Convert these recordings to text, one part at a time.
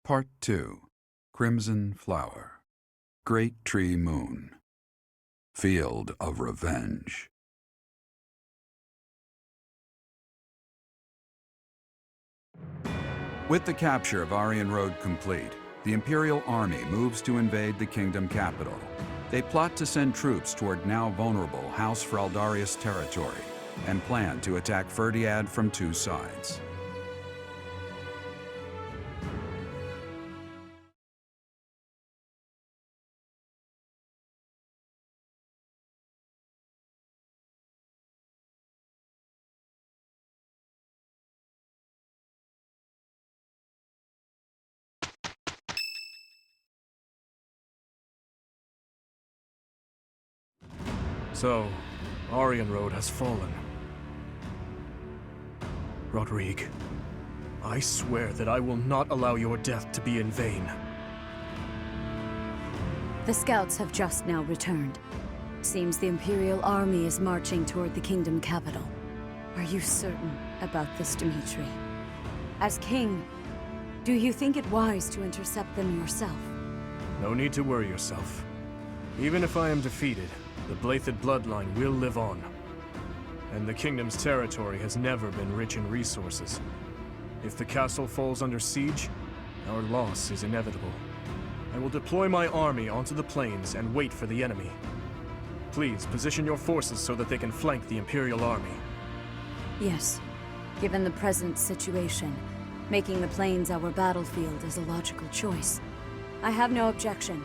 Part 2. Crimson Flower. Great Tree Moon. Field of Revenge. With the capture of Aryan Road complete, the Imperial Army moves to invade the kingdom capital. They plot to send troops toward now vulnerable House Fraldarius territory and plan to attack Ferdiad from two sides. So, Aryan Road has fallen. Rodrigue, I swear that I will not allow your death to be in vain. The scouts have just now returned. Seems the Imperial Army is marching toward the kingdom capital. Are you certain about this, Dimitri? As king, do you think it wise to intercept them yourself? No need to worry yourself. Even if I am defeated, the Blathed bloodline will live on. And the kingdom's territory has never been rich in resources. If the castle falls under siege, our loss is inevitable. I will deploy my army onto the plains and wait for the enemy. Please, position your forces so that they can flank the Imperial Army. Yes. Given the present situation, making the plains our battlefield is a logical choice. I have no objection.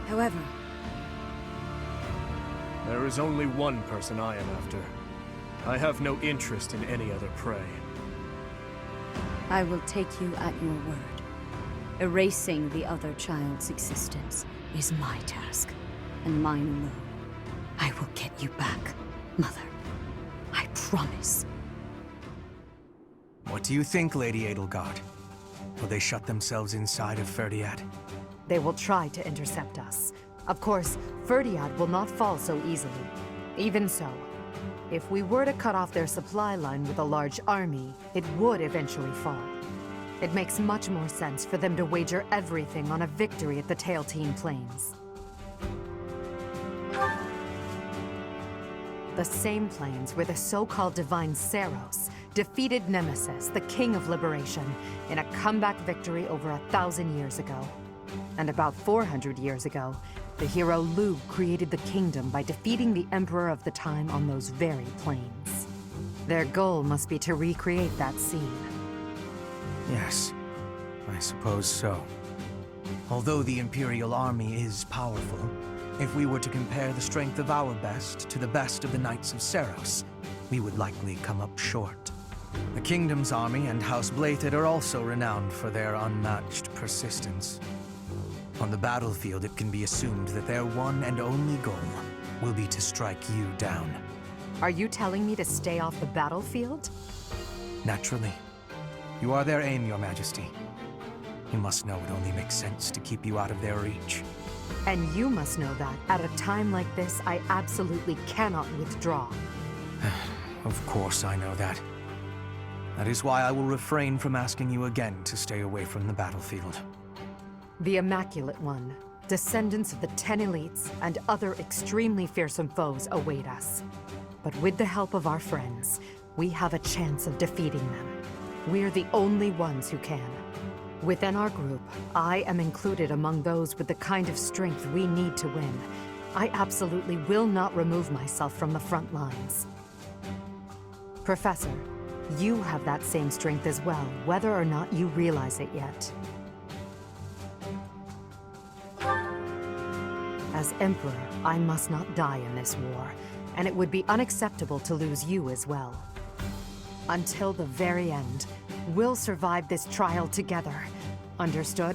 However, there is only one person I am after. I have no interest in any other prey. I will take you at your word. Erasing the other child's existence is my task, and mine alone. I will get you back, Mother. I promise. What do you think, Lady Edelgard? Will they shut themselves inside of Ferdiad? They will try to intercept us. Of course, Ferdiad will not fall so easily. Even so, if we were to cut off their supply line with a large army, it would eventually fall. It makes much more sense for them to wager everything on a victory at the Tailtean Plains. The same plains where the so-called divine Serios defeated Nemesis, the King of Liberation, in a comeback victory over 1,000 years ago. And about 400 years ago, the hero Lu created the kingdom by defeating the Emperor of the time on those very plains. Their goal must be to recreate that scene. Yes, I suppose so. Although the Imperial Army is powerful, if we were to compare the strength of our best to the best of the Knights of Serios, we would likely come up short. The Kingdom's army and House Blathed are also renowned for their unmatched persistence. On the battlefield, it can be assumed that their one and only goal will be to strike you down. Are you telling me to stay off the battlefield? Naturally. You are their aim, Your Majesty. You must know it only makes sense to keep you out of their reach. And you must know that, at a time like this, I absolutely cannot withdraw. Of course I know that. That is why I will refrain from asking you again to stay away from the battlefield. The Immaculate One, descendants of the 10 elites, and other extremely fearsome foes await us. But with the help of our friends, we have a chance of defeating them. We're the only ones who can. Within our group, I am included among those with the kind of strength we need to win. I absolutely will not remove myself from the front lines. Professor, you have that same strength as well, whether or not you realize it yet. As Emperor, I must not die in this war, and it would be unacceptable to lose you as well. Until the very end, we'll survive this trial together. Understood?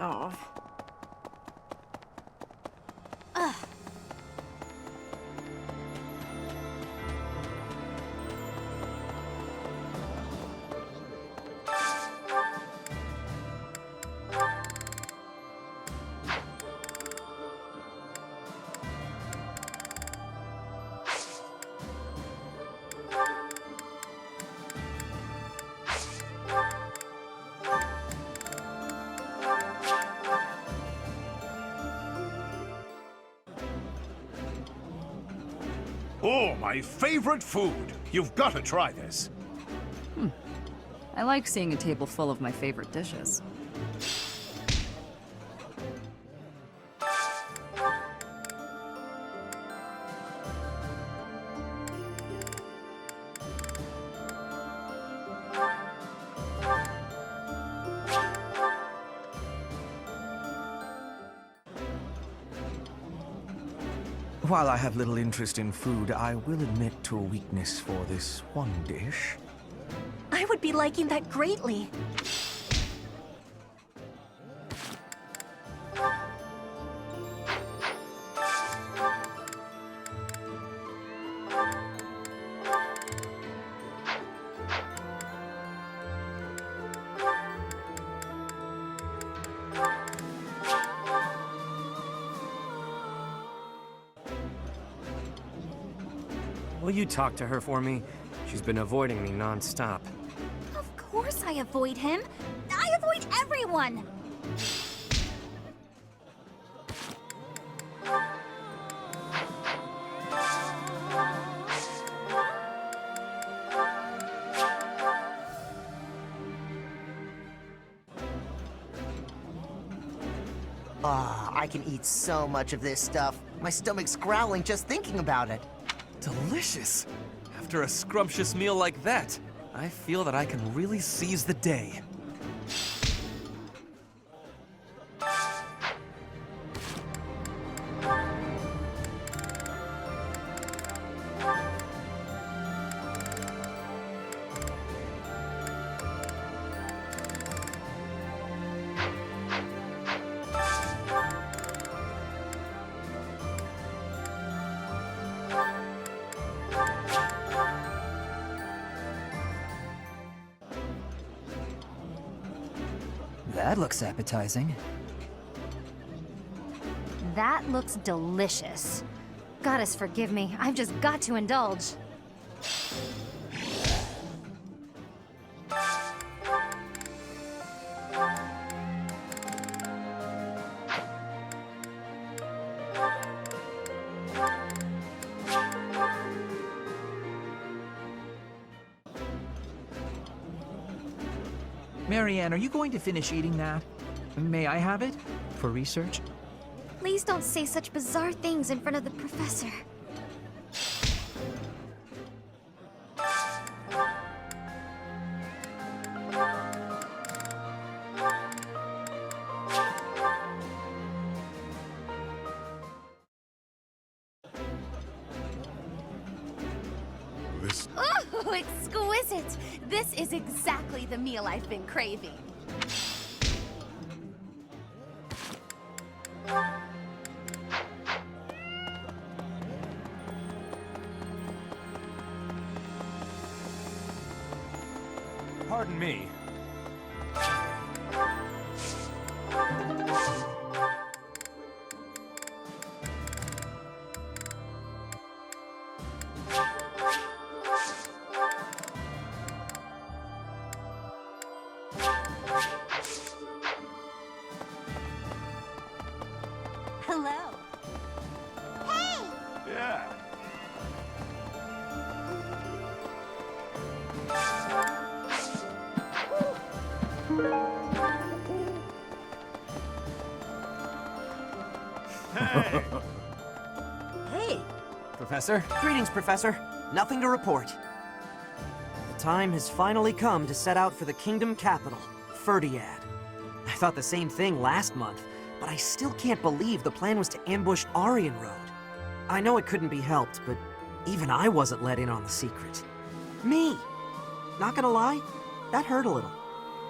Oh. Oh, my favorite food! You've got to try this. I like seeing a table full of my favorite dishes. While I have little interest in food, I will admit to a weakness for this one dish. I would be liking that greatly. Will you talk to her for me? She's been avoiding me non-stop. Of course I avoid him. I avoid everyone. I can eat so much of this stuff. My stomach's growling just thinking about it. Delicious! After a scrumptious meal like that, I feel that I can really seize the day. That looks appetizing. That looks delicious. Goddess forgive me, I've just got to indulge. Marianne, are you going to finish eating that? May I have it? For research? Please don't say such bizarre things in front of the professor. Oh, exquisite! This is exactly the meal I've been craving. Pardon me. Hello. Hey! Yeah. Hey! Hey! Professor? Greetings, Professor. Nothing to report. The time has finally come to set out for the kingdom capital, Forgien. I thought the same thing last month, but I still can't believe the plan was to ambush Aryan Road. I know it couldn't be helped, but even I wasn't let in on the secret. Me! Not gonna lie, that hurt a little.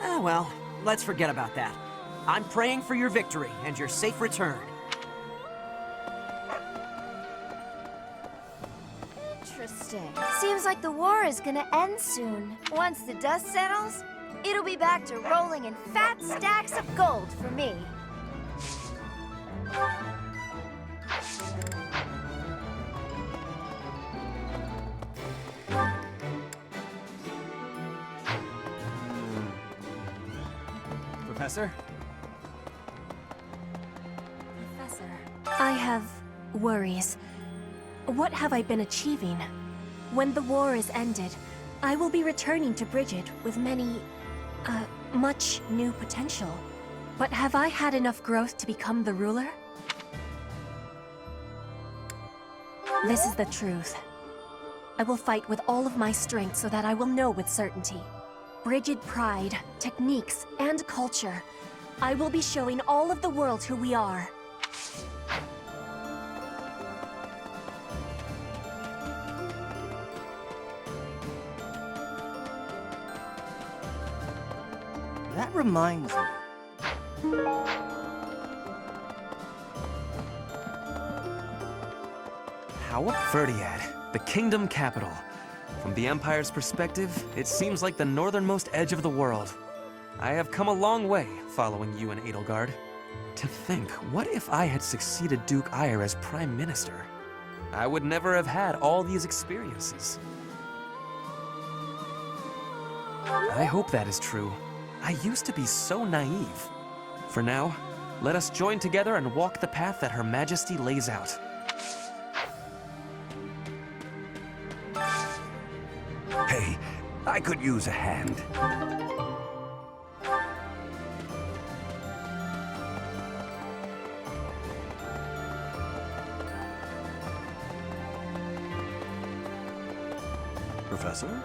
Ah well, let's forget about that. I'm praying for your victory and your safe return. Interesting. Seems like the war is gonna end soon. Once the dust settles, it'll be back to rolling in fat stacks of gold for me. Professor? Professor, I have worries. What have I been achieving? When the war is ended, I will be returning to Bridget with much new potential. But have I had enough growth to become the ruler? This is the truth. I will fight with all of my strength so that I will know with certainty. Bridget pride, techniques, and culture. I will be showing all of the world who we are. That reminds me. How up Ferdiad, the kingdom capital. From the Empire's perspective, it seems like the northernmost edge of the world. I have come a long way following you and Edelgard. To think, what if I had succeeded Duke Eyre as Prime Minister? I would never have had all these experiences. I hope that is true. I used to be so naive. For now, let us join together and walk the path that Her Majesty lays out. Hey, I could use a hand. Professor?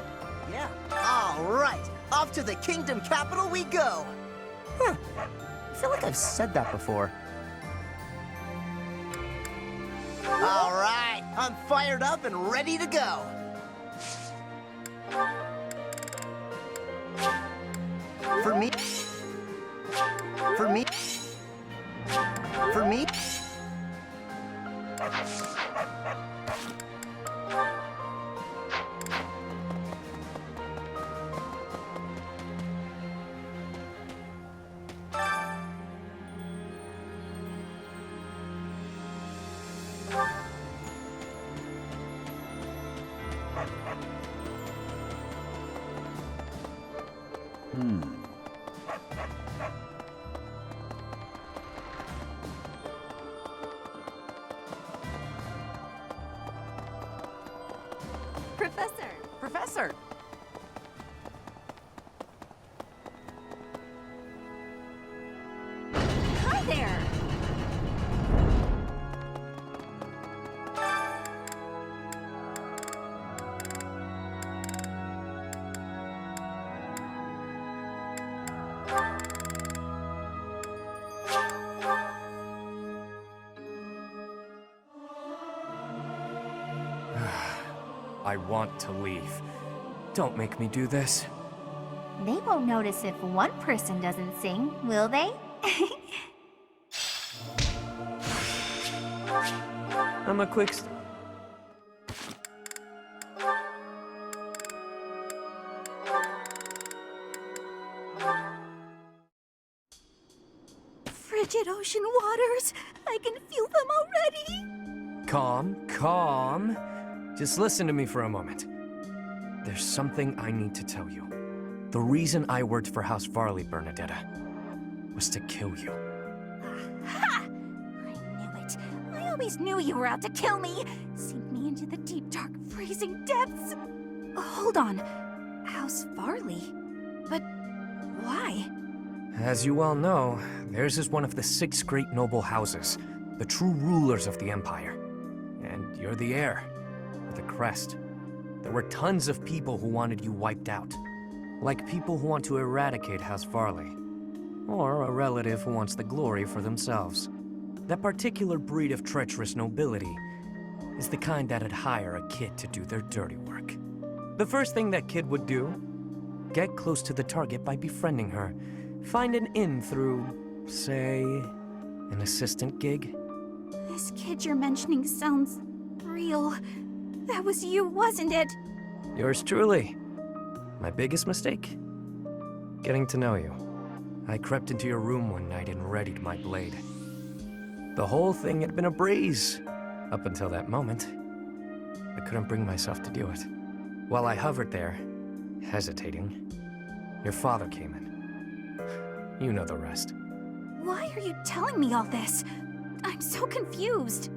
Yeah. All right. Off to the kingdom capital we go. Huh. I feel like I've said that before. All right. I'm fired up and ready to go. For me. For me. For me. Professor! Professor! Hi there! I want to leave. Don't make me do this. They won't notice if one person doesn't sing, will they? I'm a quick... Frigid ocean waters! I can feel them already! Calm, calm. Just listen to me for a moment. There's something I need to tell you. The reason I worked for House Varley, Bernadetta, was to kill you. Ha! I knew it. I always knew you were out to kill me! Sink me into the deep, dark, freezing depths! Hold on. House Varley? But why? As you well know, theirs is one of the 6 great noble houses, the true rulers of the Empire. And you're the heir, with a crest. There were tons of people who wanted you wiped out. Like people who want to eradicate House Varley. Or a relative who wants the glory for themselves. That particular breed of treacherous nobility is the kind that'd hire a kid to do their dirty work. The first thing that kid would do, get close to the target by befriending her. Find an in through Say, an assistant gig? This kid you're mentioning sounds real. That was you, wasn't it? Yours truly. My biggest mistake? Getting to know you. I crept into your room one night and readied my blade. The whole thing had been a breeze, up until that moment. I couldn't bring myself to do it. While I hovered there, hesitating, your father came in. You know the rest. Why are you telling me all this? I'm so confused.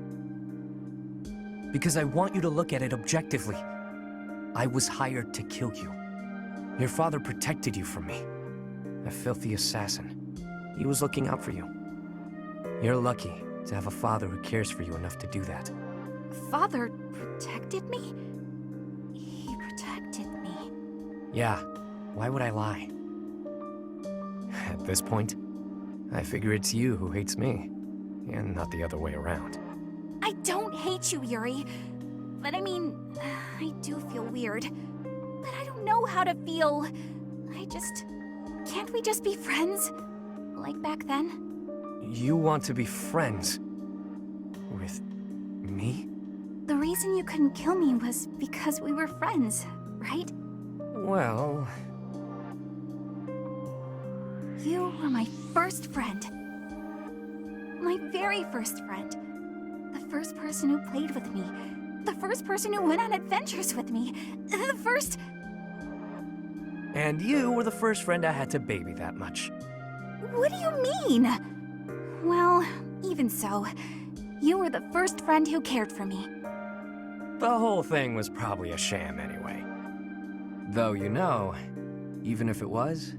Because I want you to look at it objectively. I was hired to kill you. Your father protected you from me. A filthy assassin. He was looking out for you. You're lucky to have a father who cares for you enough to do that. Father protected me? He protected me. Yeah, why would I lie? At this point, I figure it's you who hates me, and not the other way around. I don't hate you, Yuri. But I mean, I do feel weird. But I don't know how to feel. Can't we just be friends? Like back then? You want to be friends? With me? The reason you couldn't kill me was because we were friends, right? Well... You were my first friend. My very first friend. The first person who played with me. The first person who went on adventures with me. The first... And you were the first friend I had to baby that much. What do you mean? Well, even so, you were the first friend who cared for me. The whole thing was probably a sham anyway. Though, you know, even if it was,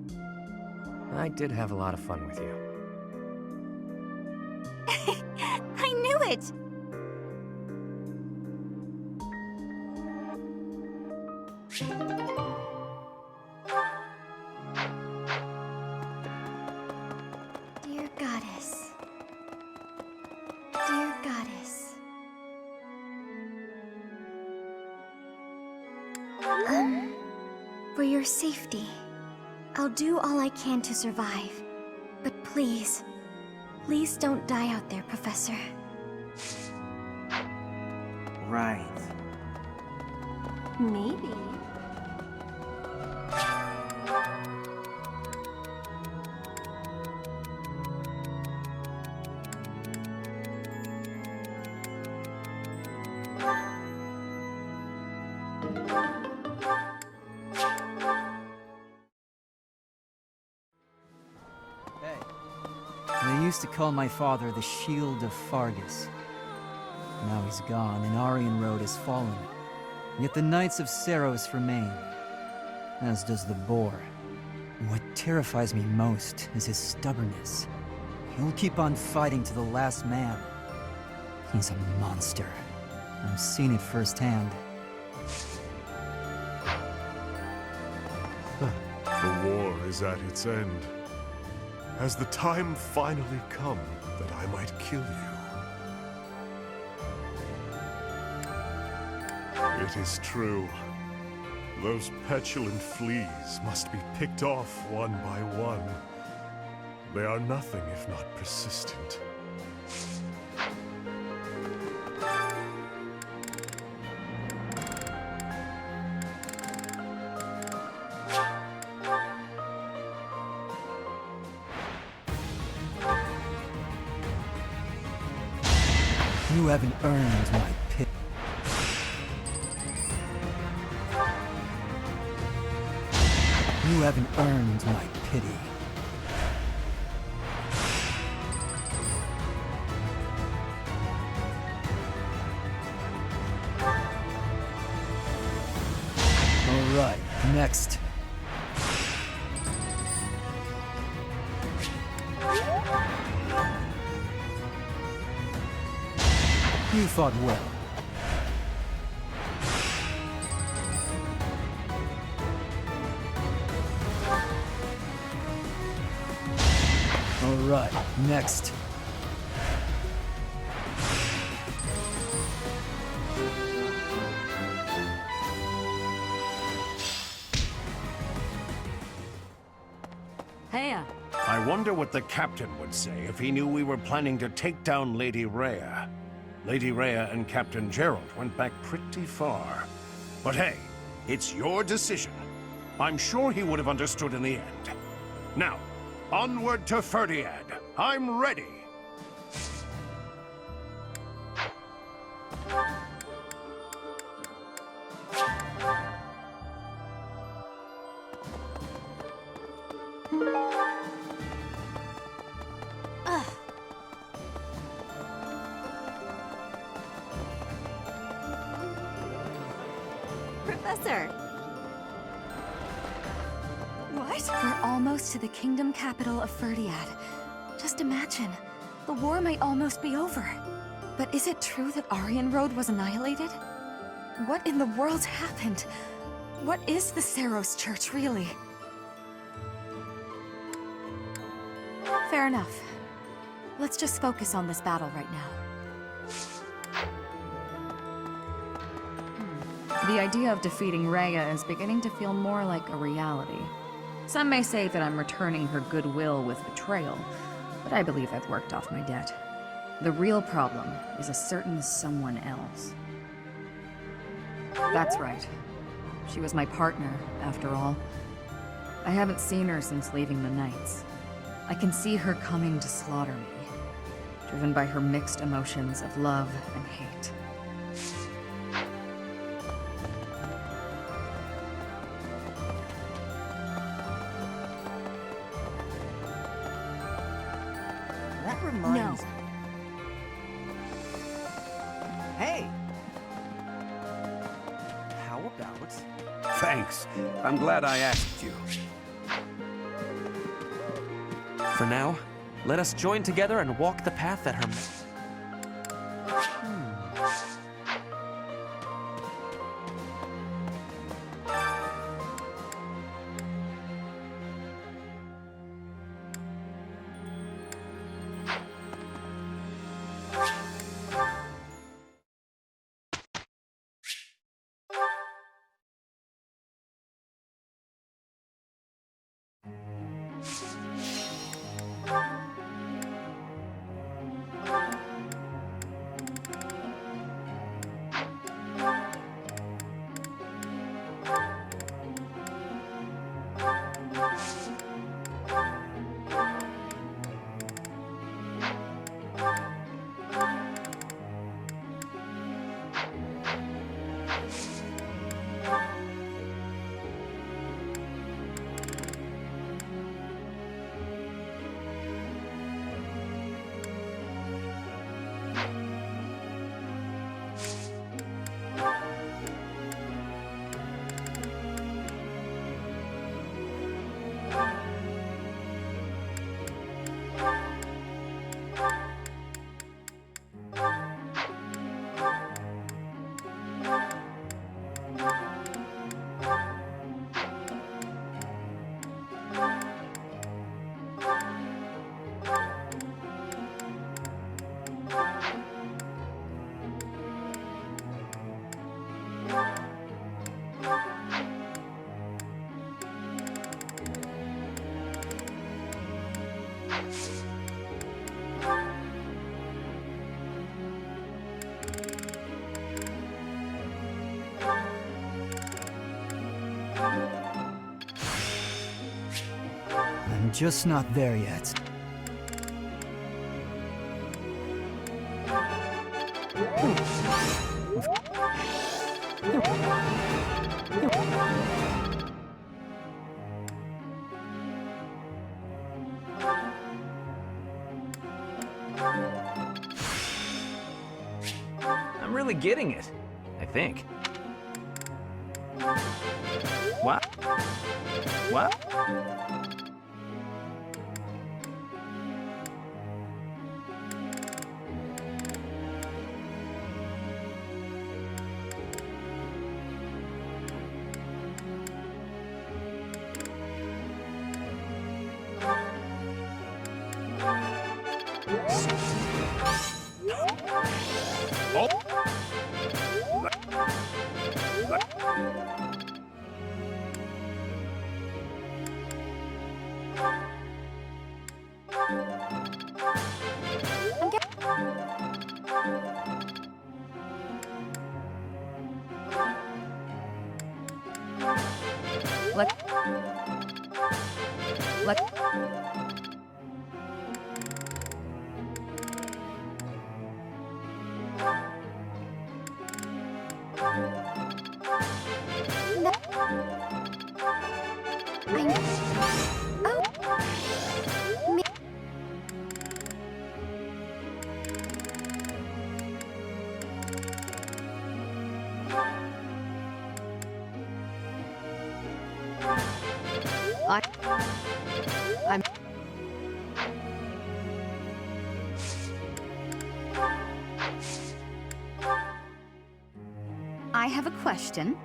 I did have a lot of fun with you. I knew it! Dear Goddess. Dear Goddess. For your safety, I'll do all I can to survive. But please, please don't die out there, Professor. Right. Maybe. They used to call my father the Shield of Fargus. Now he's gone, and Aryan Road has fallen. Yet the Knights of Serios remain, as does the boar. What terrifies me most is his stubbornness. He'll keep on fighting to the last man. He's a monster. I've seen it firsthand. The war is at its end. Has the time finally come that I might kill you? It is true. Those petulant fleas must be picked off one by one. They are nothing if not persistent. You haven't earned my pity. You haven't earned my pity. All right, next. You fought well. All right, next. Heya. I wonder what the captain would say if he knew we were planning to take down Lady Rhea. Lady Rhea and Captain Gerald went back pretty far. But hey, it's your decision. I'm sure he would have understood in the end. Now, onward to Ferdiad. I'm ready. Professor! What? We're almost to the kingdom capital of Ferdiad. Just imagine, the war might almost be over. But is it true that Aryan Road was annihilated? What in the world happened? What is the Serios Church, really? Fair enough. Let's just focus on this battle right now. The idea of defeating Rhea is beginning to feel more like a reality. Some may say that I'm returning her goodwill with betrayal, but I believe I've worked off my debt. The real problem is a certain someone else. That's right. She was my partner, after all. I haven't seen her since leaving the Knights. I can see her coming to slaughter me, driven by her mixed emotions of love and hate. That reminds me. Hey! How about... Thanks. I'm glad I asked you. For now, let us join together and walk the path that her... I'm just not there yet. I'm really getting it, I think. What? What? I have a question.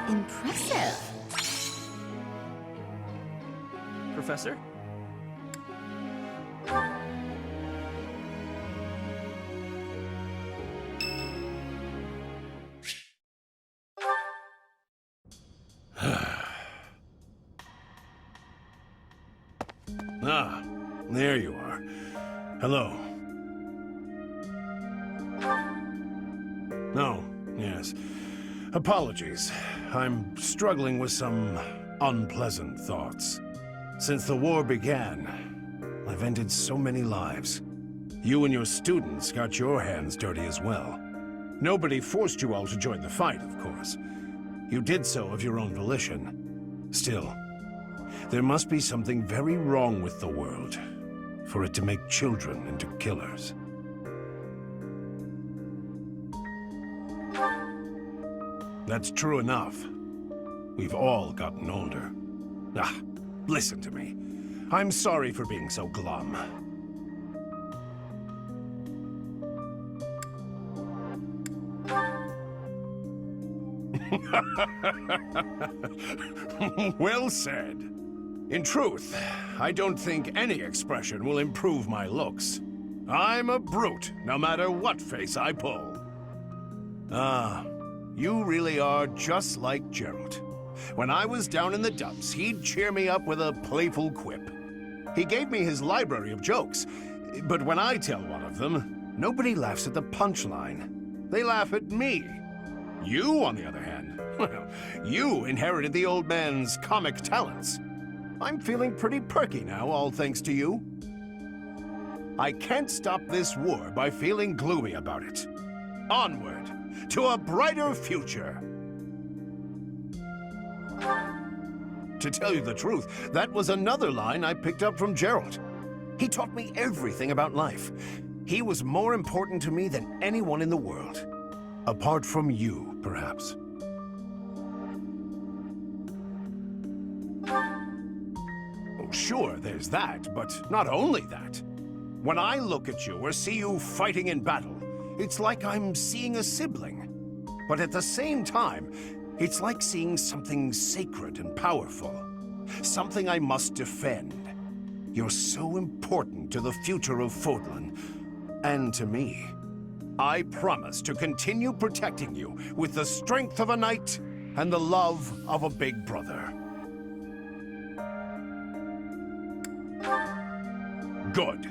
Impressive. Professor? Ah, there you are. Hello. Oh, yes. Apologies. I'm struggling with some unpleasant thoughts. Since the war began, I've ended so many lives. You and your students got your hands dirty as well. Nobody forced you all to join the fight, of course. You did so of your own volition. Still, there must be something very wrong with the world for it to make children into killers. That's true enough. We've all gotten older. Ah, listen to me. I'm sorry for being so glum. Well said. In truth, I don't think any expression will improve my looks. I'm a brute, no matter what face I pull. Ah, you really are just like Geralt. When I was down in the dumps, he'd cheer me up with a playful quip. He gave me his library of jokes, but when I tell one of them, nobody laughs at the punchline. They laugh at me. You, on the other hand, well, you inherited the old man's comic talents. I'm feeling pretty perky now, all thanks to you. I can't stop this war by feeling gloomy about it. Onward, to a brighter future. To tell you the truth, that was another line I picked up from Geralt. He taught me everything about life. He was more important to me than anyone in the world. Apart from you, perhaps. Oh, sure, there's that, but not only that. When I look at you or see you fighting in battle, it's like I'm seeing a sibling. But at the same time, it's like seeing something sacred and powerful. Something I must defend. You're so important to the future of Fodlan, and to me. I promise to continue protecting you with the strength of a knight and the love of a big brother. Good.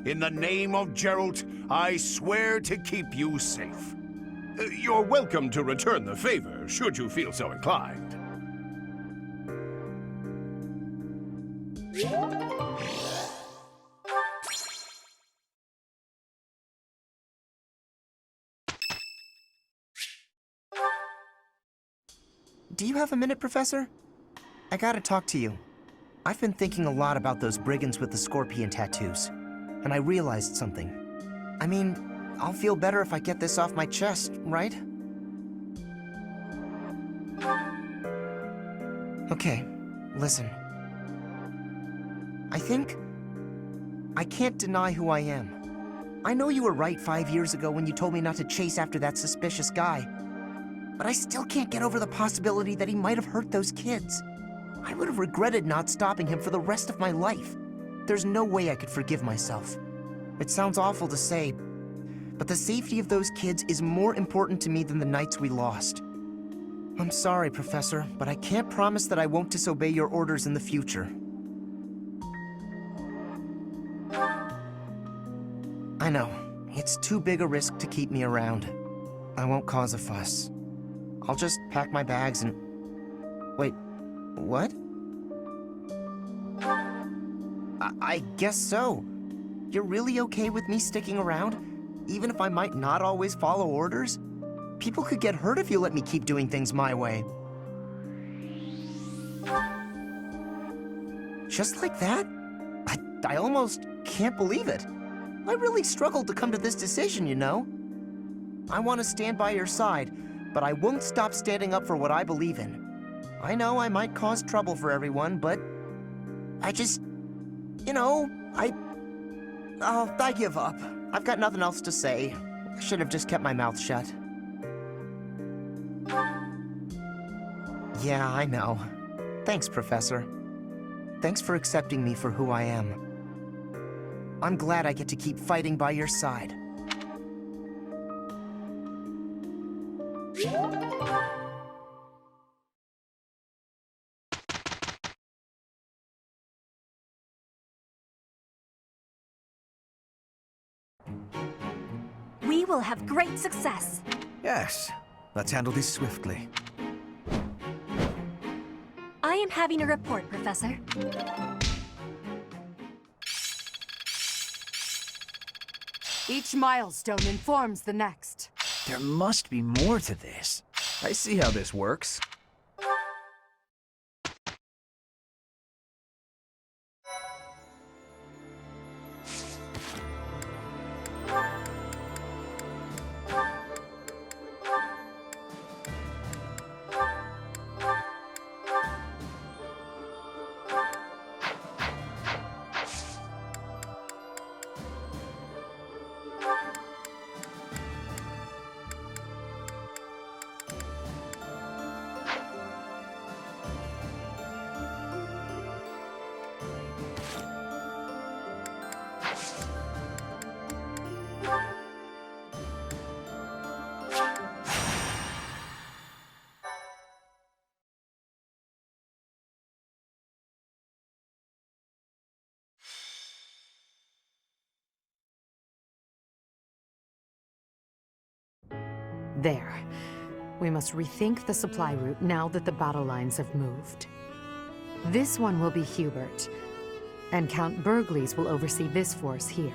In the name of Geralt, I swear to keep you safe. You're welcome to return the favor, should you feel so inclined. Do you have a minute, Professor? I gotta talk to you. I've been thinking a lot about those brigands with the scorpion tattoos, and I realized something. I mean, I'll feel better if I get this off my chest, right? Okay, listen. I can't deny who I am. I know you were right 5 years ago when you told me not to chase after that suspicious guy. But I still can't get over the possibility that he might have hurt those kids. I would have regretted not stopping him for the rest of my life. There's no way I could forgive myself. It sounds awful to say, but the safety of those kids is more important to me than the knights we lost. I'm sorry, Professor, but I can't promise that I won't disobey your orders in the future. know. It's too big a risk to keep me around. I won't cause a fuss. I'll just pack my bags and... Wait, what? I guess so. You're really okay with me sticking around? Even if I might not always follow orders? People could get hurt if you let me keep doing things my way. Just like that? I almost can't believe it. I really struggled to come to this decision, you know? I want to stand by your side, but I won't stop standing up for what I believe in. I know I might cause trouble for everyone, but I just... You know, I give up. I've got nothing else to say. I should have just kept my mouth shut. Yeah, I know. Thanks, Professor. Thanks for accepting me for who I am. I'm glad I get to keep fighting by your side. We will have great success. Yes. Let's handle this swiftly. I am having a report, Professor. Each milestone informs the next. There must be more to this. I see how this works. There. We must rethink the supply route now that the battle lines have moved. This one will be Hubert, and Count Burgleys will oversee this force here.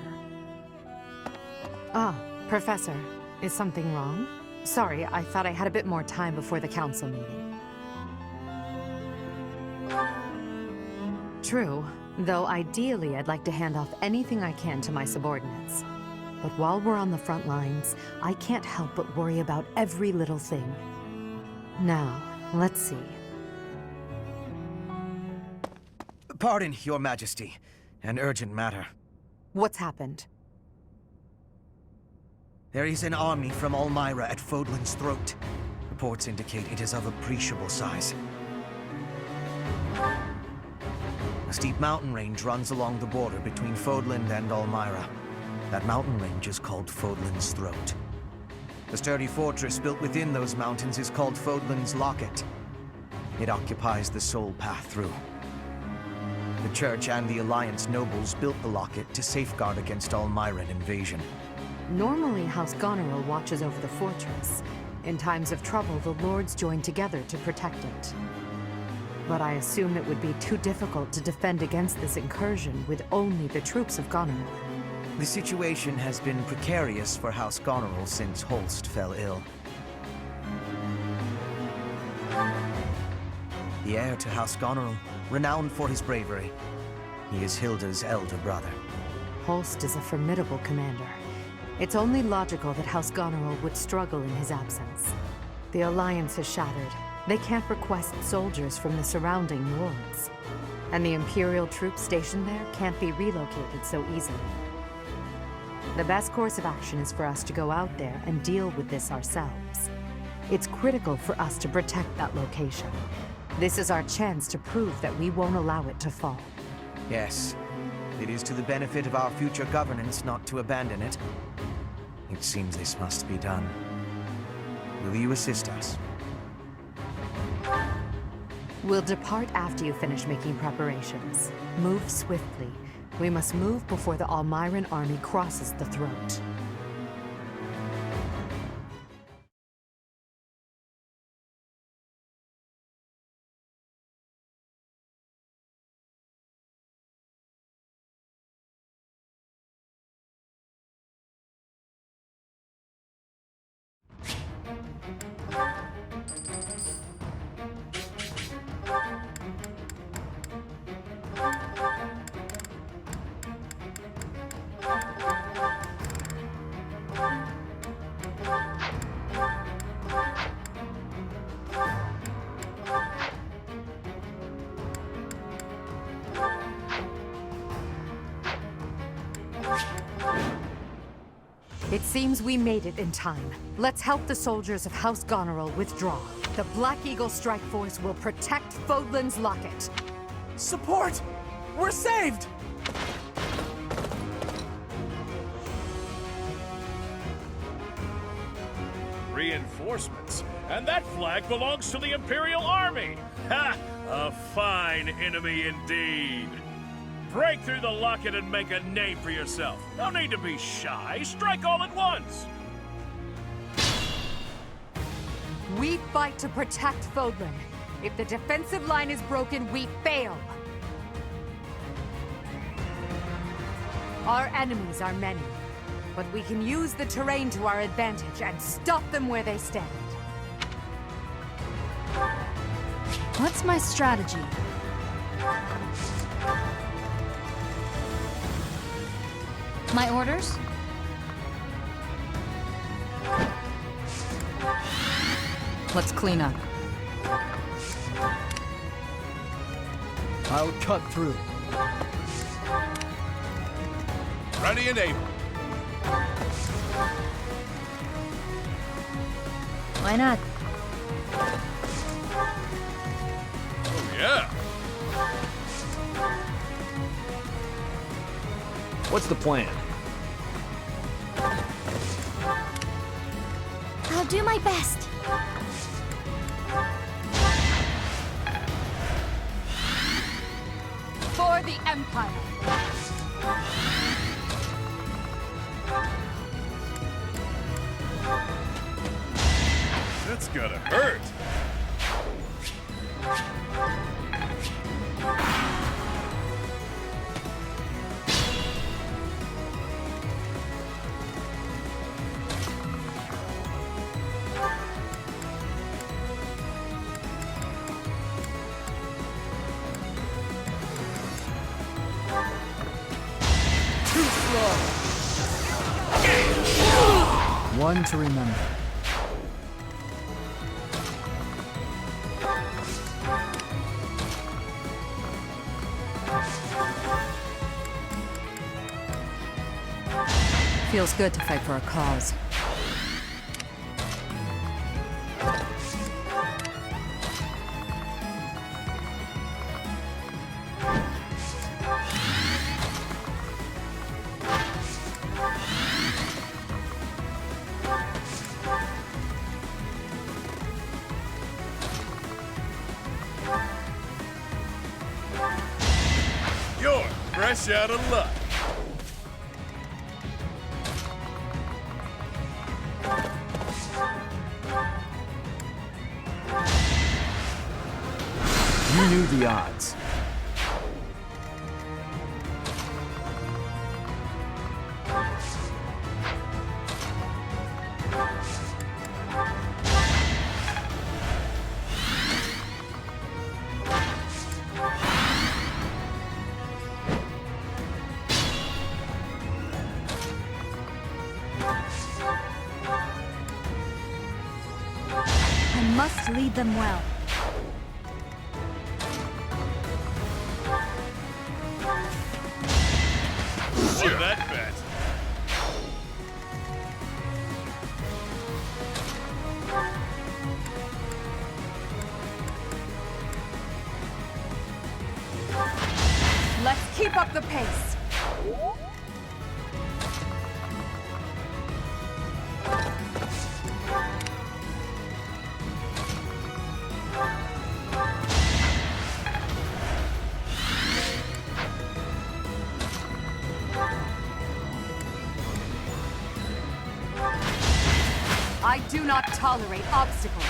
Ah, Professor, is something wrong? Sorry, I thought I had a bit more time before the council meeting. True, though ideally I'd like to hand off anything I can to my subordinates. But while we're on the front lines, I can't help but worry about every little thing. Now, let's see. Pardon, Your Majesty. An urgent matter. What's happened? There is an army from Elmira at Fodlan's throat. Reports indicate it is of appreciable size. A steep mountain range runs along the border between Fodland and Elmira. That mountain range is called Fodlan's Throat. The sturdy fortress built within those mountains is called Fodlan's Locket. It occupies the sole path through. The Church and the Alliance nobles built the locket to safeguard against Elmiran invasion. Normally, House Goneril watches over the fortress. In times of trouble, the lords join together to protect it. But I assume it would be too difficult to defend against this incursion with only the troops of Goneril. The situation has been precarious for House Goneril since Holst fell ill. The heir to House Goneril, renowned for his bravery. He is Hilda's elder brother. Holst is a formidable commander. It's only logical that House Goneril would struggle in his absence. The Alliance has shattered. They can't request soldiers from the surrounding lords. And the Imperial troops stationed there can't be relocated so easily. The best course of action is for us to go out there and deal with this ourselves. It's critical for us to protect that location. This is our chance to prove that we won't allow it to fall. Yes. It is to the benefit of our future governance not to abandon it. It seems this must be done. Will you assist us? We'll depart after you finish making preparations. Move swiftly, We must move before the Almiran army crosses the throat. It seems we made it in time. Let's help the soldiers of House Goneril withdraw. The Black Eagle Strike Force will protect Fodlan's Locket. Support! We're saved! Reinforcements? And that flag belongs to the Imperial Army! Ha! A fine enemy indeed! Break through the locket and make a name for yourself. No need to be shy. Strike all at once! We fight to protect Fodlan. If the defensive line is broken, we fail. Our enemies are many, but we can use the terrain to our advantage and stop them where they stand. What's my strategy? My orders? Let's clean up. I'll cut through. Ready and able. Why not? Oh, yeah. What's the plan? I'll do my best. For the Empire! That's gonna hurt. One to remember. Feels good to fight for a cause. You're fresh out of luck. You knew the odds. I must lead them well. Won that bet. Let's keep up the pace! I do not tolerate obstacles.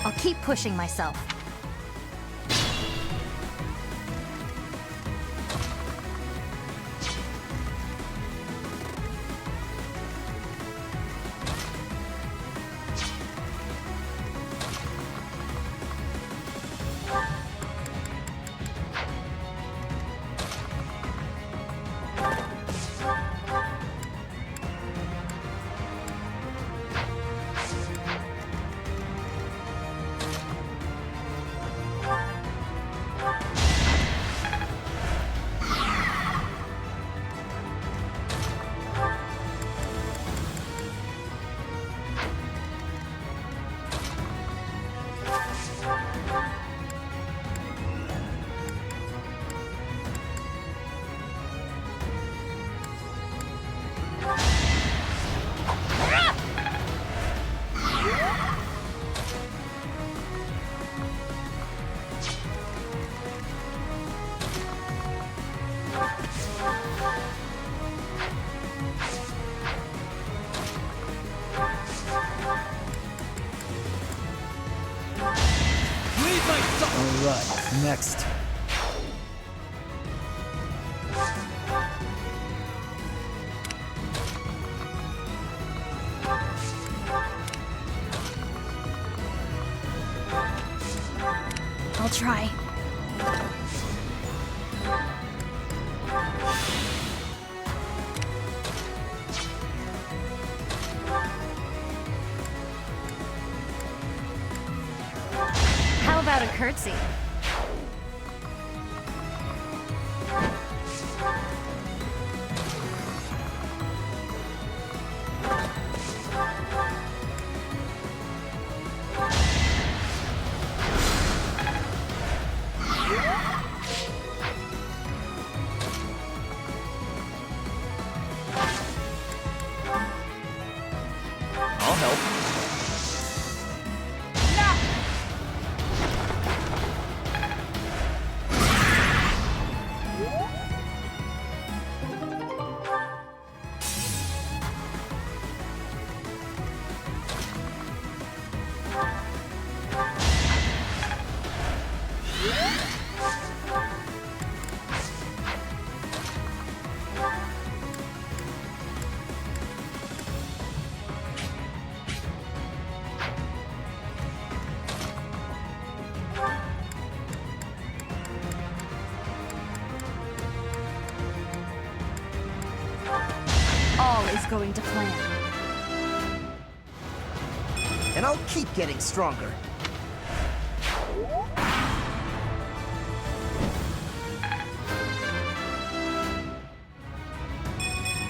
I'll keep pushing myself. Alright, next. I'll try. How about a curtsy? I'll help. All is going to plan. And I'll keep getting stronger.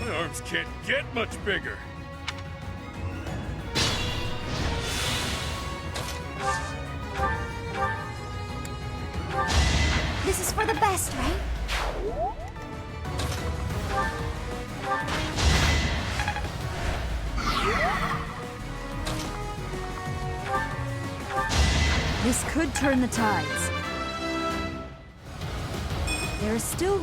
My arms can't get much bigger. This is for the best, right? This could turn the tides. There is still...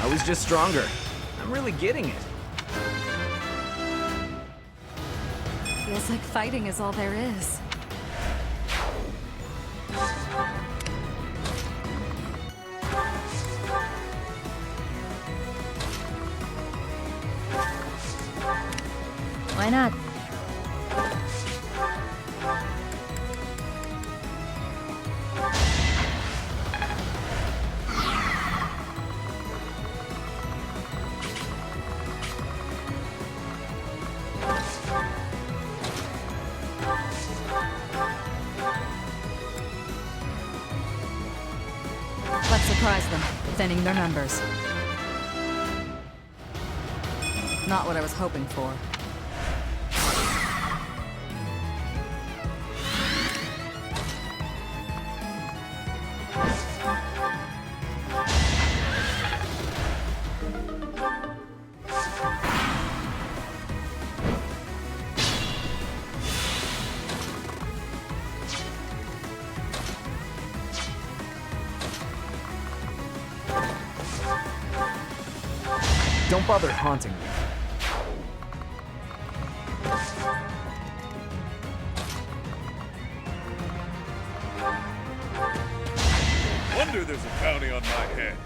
I was just stronger. I'm really getting it. Feels like fighting is all there is. Why not? surprise them, thinning their members. Not what I was hoping for. Don't bother haunting me. Wonder there's a bounty on my head.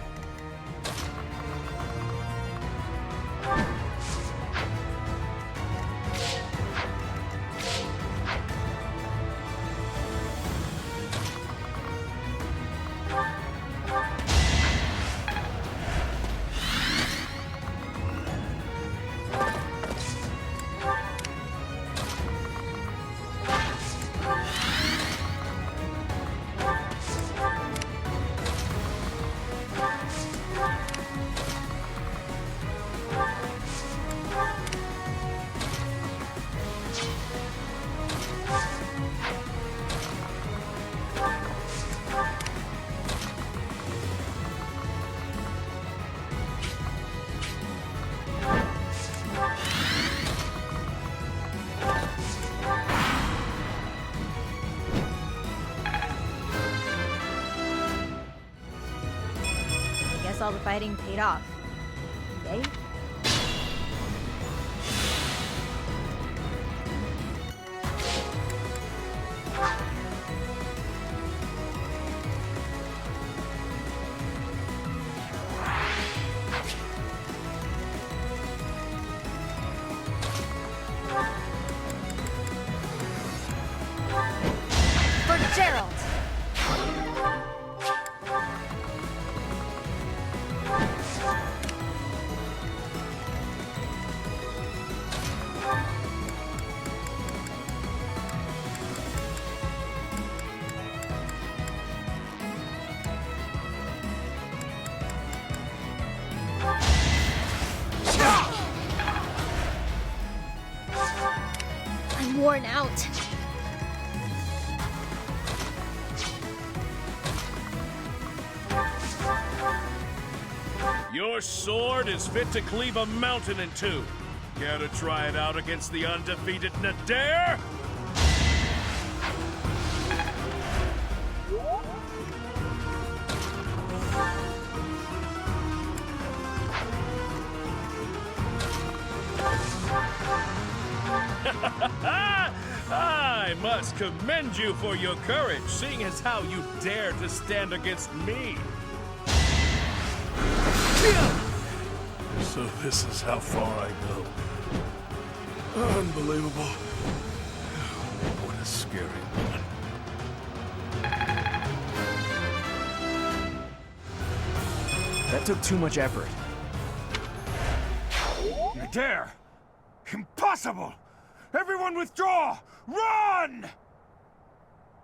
All the fighting paid off. Yay? For Gerald! I'm worn out. Your sword is fit to cleave a mountain in two. Care to try it out against the undefeated Nadir? I must commend you for your courage, seeing as how you dare to stand against me. So this is how far I go. Unbelievable. What a scary one. That took too much effort. Nadir! Impossible! Everyone withdraw! Run!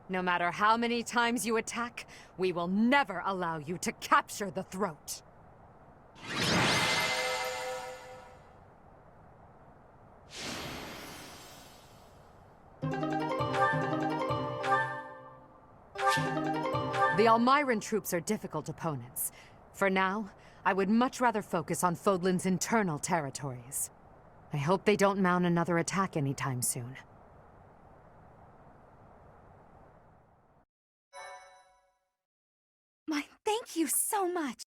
No matter how many times you attack, we will never allow you to capture the throat. The Almiran troops are difficult opponents. For now, I would much rather focus on Fodlan's internal territories. I hope they don't mount another attack anytime soon. Thank you so much.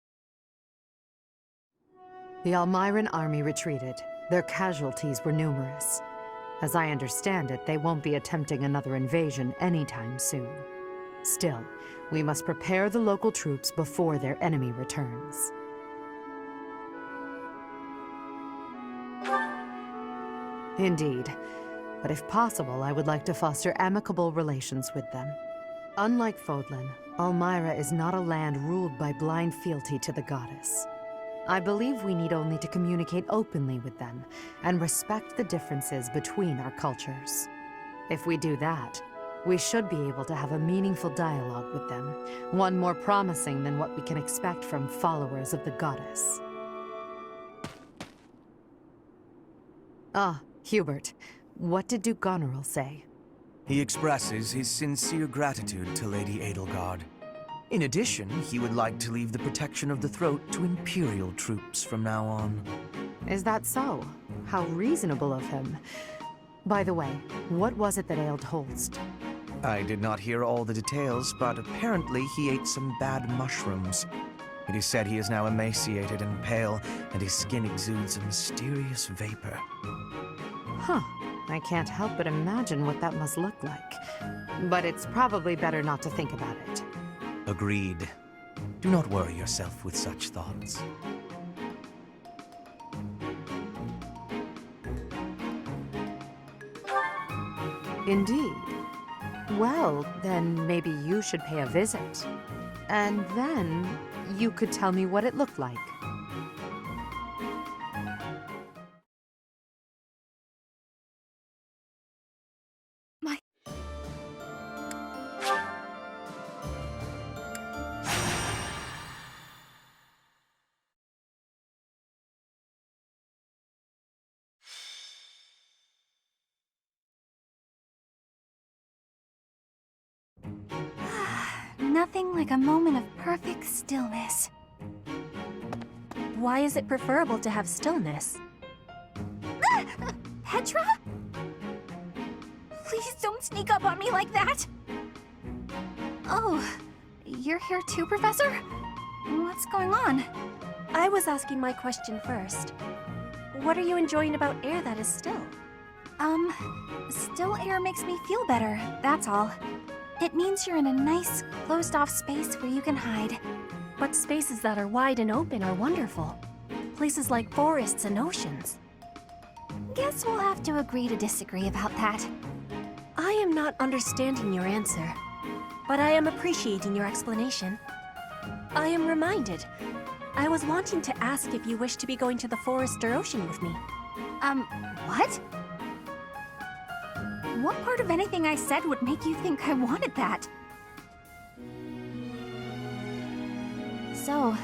The Almiran army retreated. Their casualties were numerous. As I understand it, they won't be attempting another invasion anytime soon. Still, we must prepare the local troops before their enemy returns. Indeed. But if possible, I would like to foster amicable relations with them. Unlike Fodlan, Almyra is not a land ruled by blind fealty to the goddess. I believe we need only to communicate openly with them and respect the differences between our cultures. If we do that, We should be able to have a meaningful dialogue with them, one more promising than what we can expect from followers of the goddess. Ah, Hubert. What did Duke Goneril say? He expresses his sincere gratitude to Lady Edelgard. In addition, he would like to leave the protection of the throat to Imperial troops from now on. Is that so? How reasonable of him. By the way, what was it that ailed Holst? I did not hear all the details, but apparently he ate some bad mushrooms. It is said he is now emaciated and pale, and his skin exudes a mysterious vapor. Huh. I can't help but imagine what that must look like. But it's probably better not to think about it. Agreed. Do not worry yourself with such thoughts. Indeed. Well, then maybe you should pay a visit. And then you could tell me what it looked like. Nothing like a moment of perfect stillness. Why is it preferable to have stillness? Petra? Please don't sneak up on me like that! Oh, you're here too, Professor? What's going on? I was asking my question first. What are you enjoying about air that is still? Still air makes me feel better, that's all. It means you're in a nice, closed-off space where you can hide. But spaces that are wide and open are wonderful. Places like forests and oceans. Guess we'll have to agree to disagree about that. I am not understanding your answer, but I am appreciating your explanation. I am reminded. I was wanting to ask if you wish to be going to the forest or ocean with me. What? What part of anything I said would make you think I wanted that? So,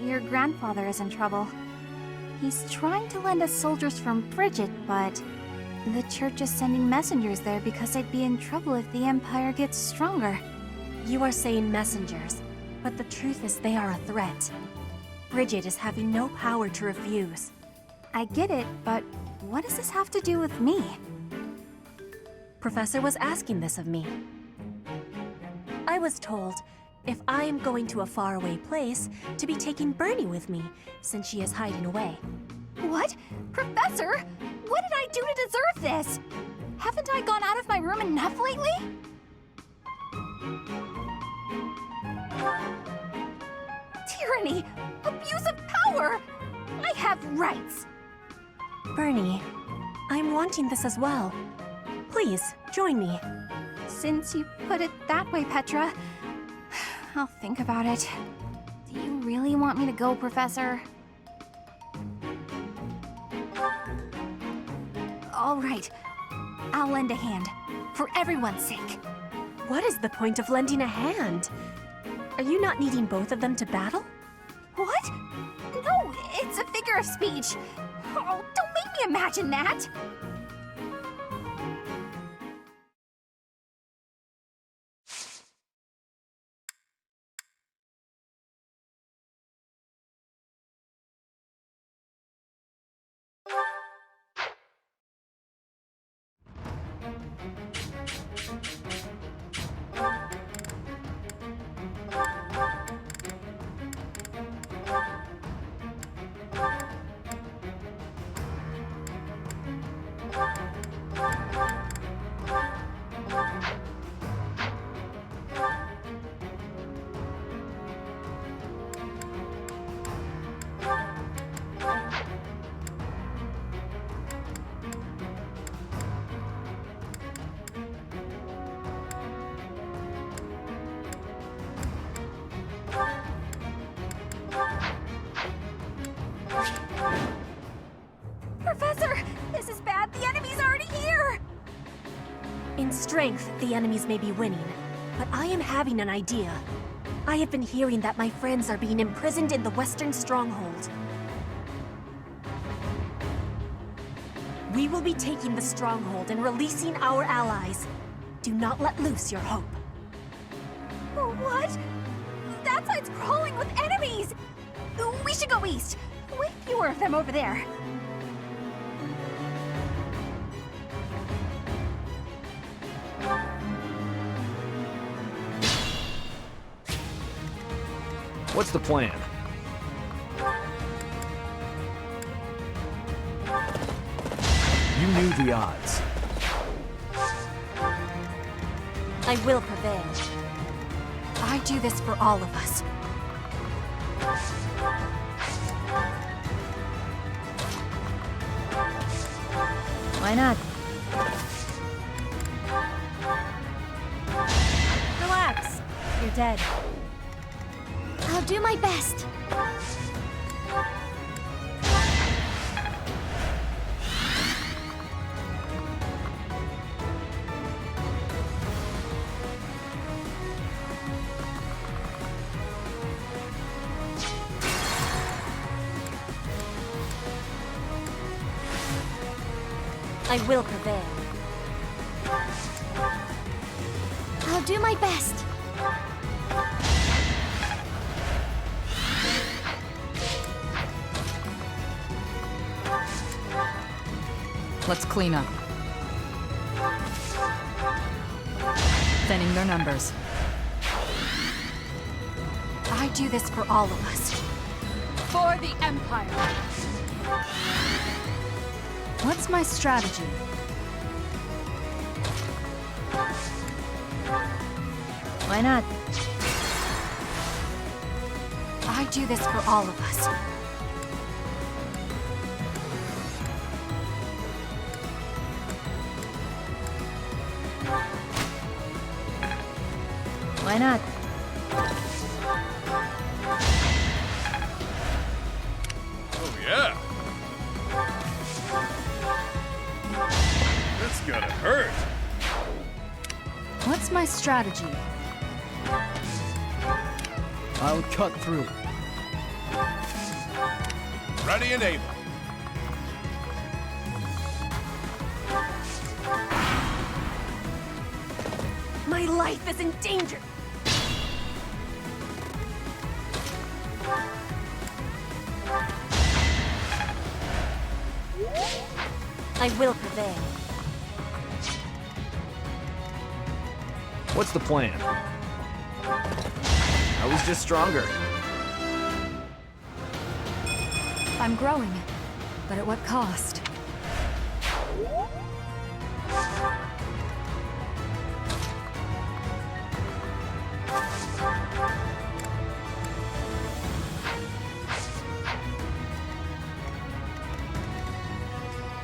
your grandfather is in trouble. He's trying to lend us soldiers from Bridget, but the church is sending messengers there because they'd be in trouble if the Empire gets stronger. You are saying messengers, but the truth is they are a threat. Bridget is having no power to refuse. I get it, but what does this have to do with me? Professor was asking this of me. I was told, if I am going to a faraway place, to be taking Bernie with me, since she is hiding away. What? Professor? What did I do to deserve this? Haven't I gone out of my room enough lately? Tyranny! Abuse of power! I have rights! Bernie, I'm wanting this as well. Please, join me. Since you put it that way, Petra, I'll think about it. Do you really want me to go, Professor? All right. I'll lend a hand. For everyone's sake. What is the point of lending a hand? Are you not needing both of them to battle? What? No, it's a figure of speech. Oh, don't make me imagine that! strength, the enemies may be winning, but I am having an idea. I have been hearing that my friends are being imprisoned in the Western Stronghold. We will be taking the Stronghold and releasing our allies. Do not let loose your hope. What? That side's crawling with enemies! We should go east. Way fewer of them over there. What's the plan? You knew the odds. I will prevail. I do this for all of us. Why not? Relax. You're dead. I'll do my best. I will prevail. I'll do my best. Let's clean up. Thinning their numbers. I do this for all of us. For the Empire. What's my strategy? Why not? I do this for all of us. Why not? Oh, yeah. That's gotta hurt. What's my strategy? I'll cut through. Ready and able. My life is in danger. I will prevail. What's the plan? I was just stronger. I'm growing, but at what cost?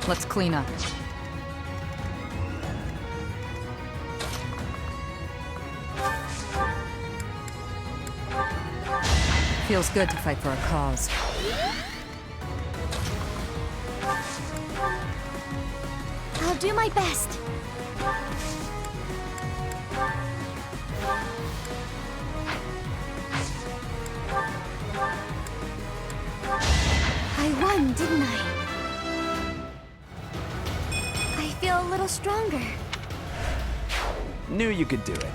Let's clean up. Feels good to fight for a cause. I'll do my best. I won, didn't I? I feel a little stronger. Knew you could do it.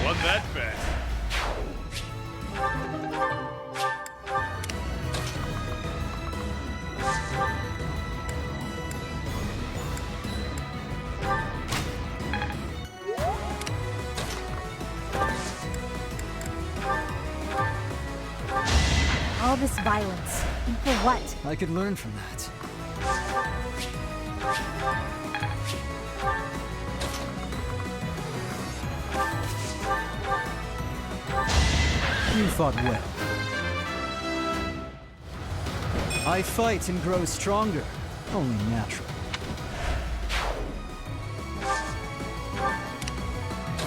Won that bet. All this violence. And for what? I could learn from that. You fought well. I fight and grow stronger. Only natural.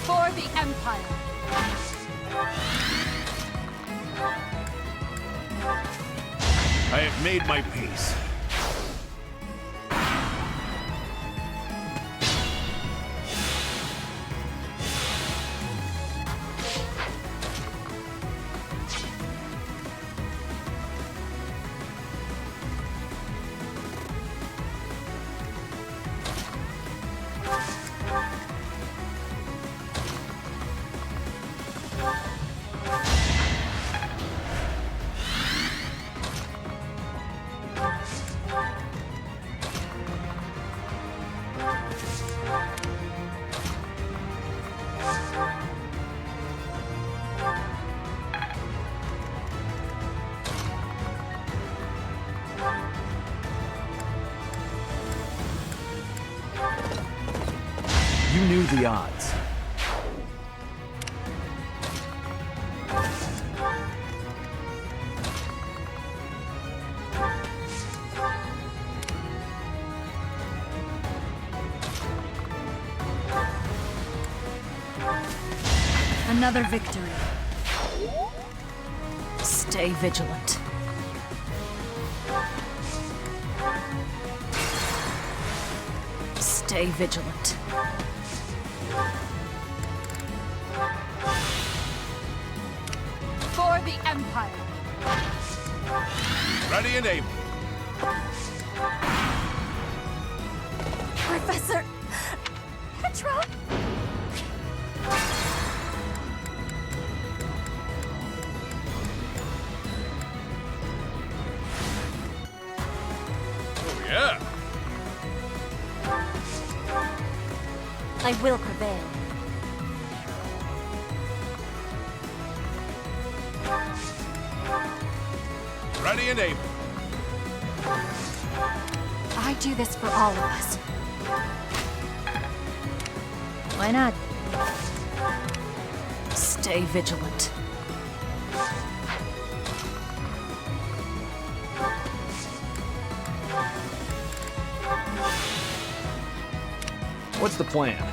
For the Empire. I have made my peace. You knew the odds. Another victory. Stay vigilant. Stay vigilant. For the Empire. Ready and able. Professor Petra? Oh, yeah. I will prevail. Ready and able. I do this for all of us. Why not? Stay vigilant. What's the plan?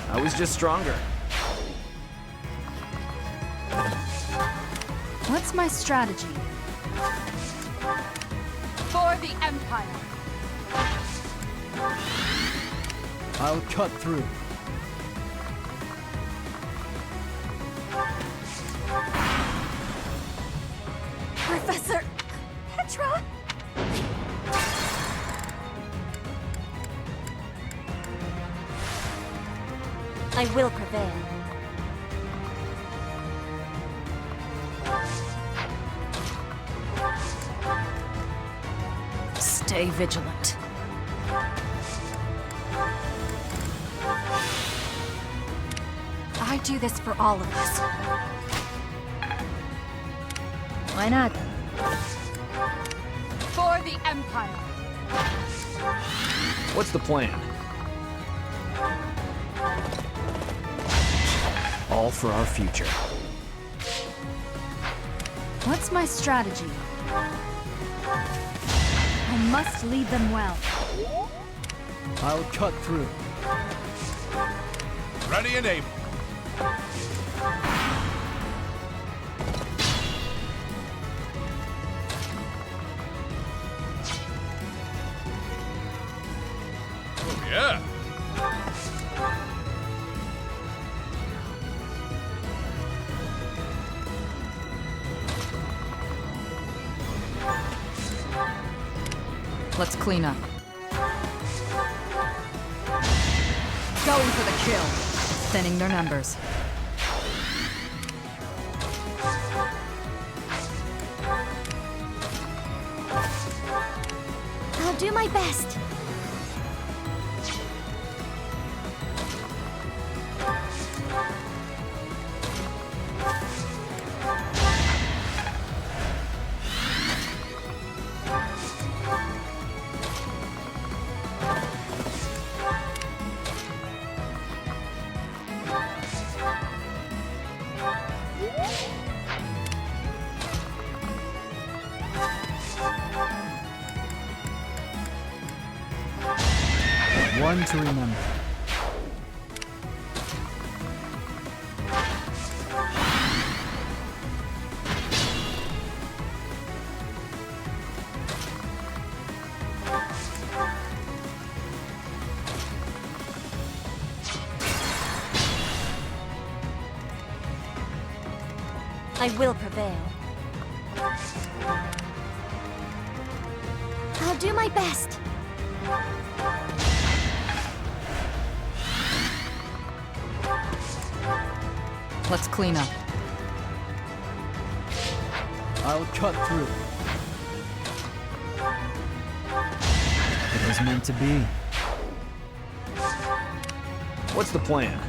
I was just stronger. What's my strategy? For the Empire. I'll cut through. Professor Petra? I will prevail. Stay vigilant. I do this for all of us. Why not? For the Empire. What's the plan? All for our future. What's my strategy? I must lead them well. I'll cut through. Ready and able. Oh, yeah. Let's clean up. Going for the kill. Thinning their numbers. I'll do my best. One to remember. I will prevail. I'll do my best. Let's clean up. I'll cut through. It was meant to be. What's the plan?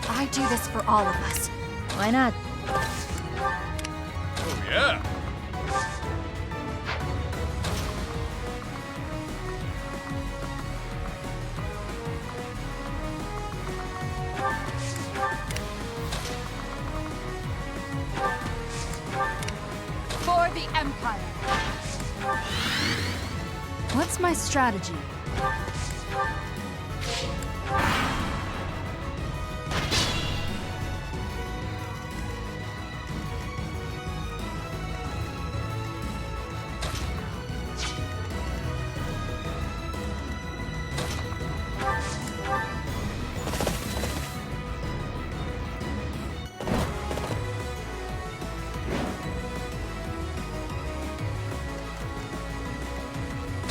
I do this for all of us. Why not? Oh, yeah. Empire. What's my strategy?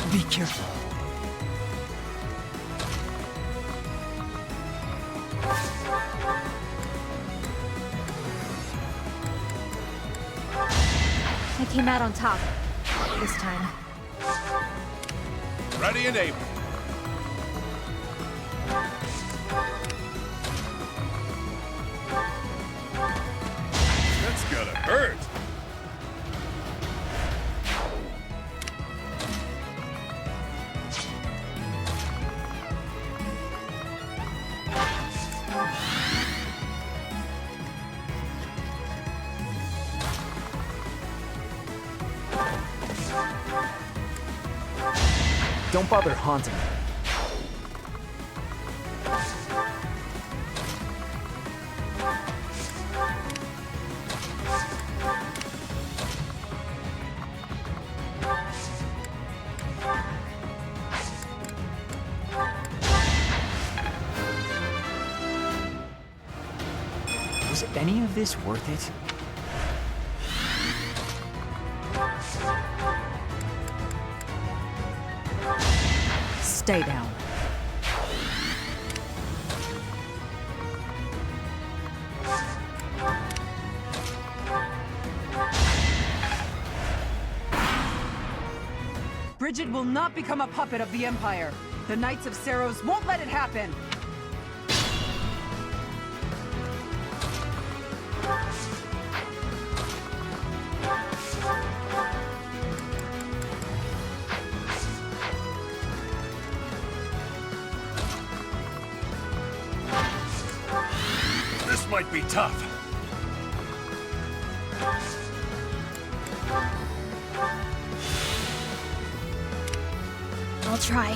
Be careful. I came out on top this time. Ready and able. That's gonna hurt. Don't bother haunting me. Was any of this worth it? Stay down. Bridget will not become a puppet of the Empire. The Knights of Serios won't let it happen. This might be tough. I'll try.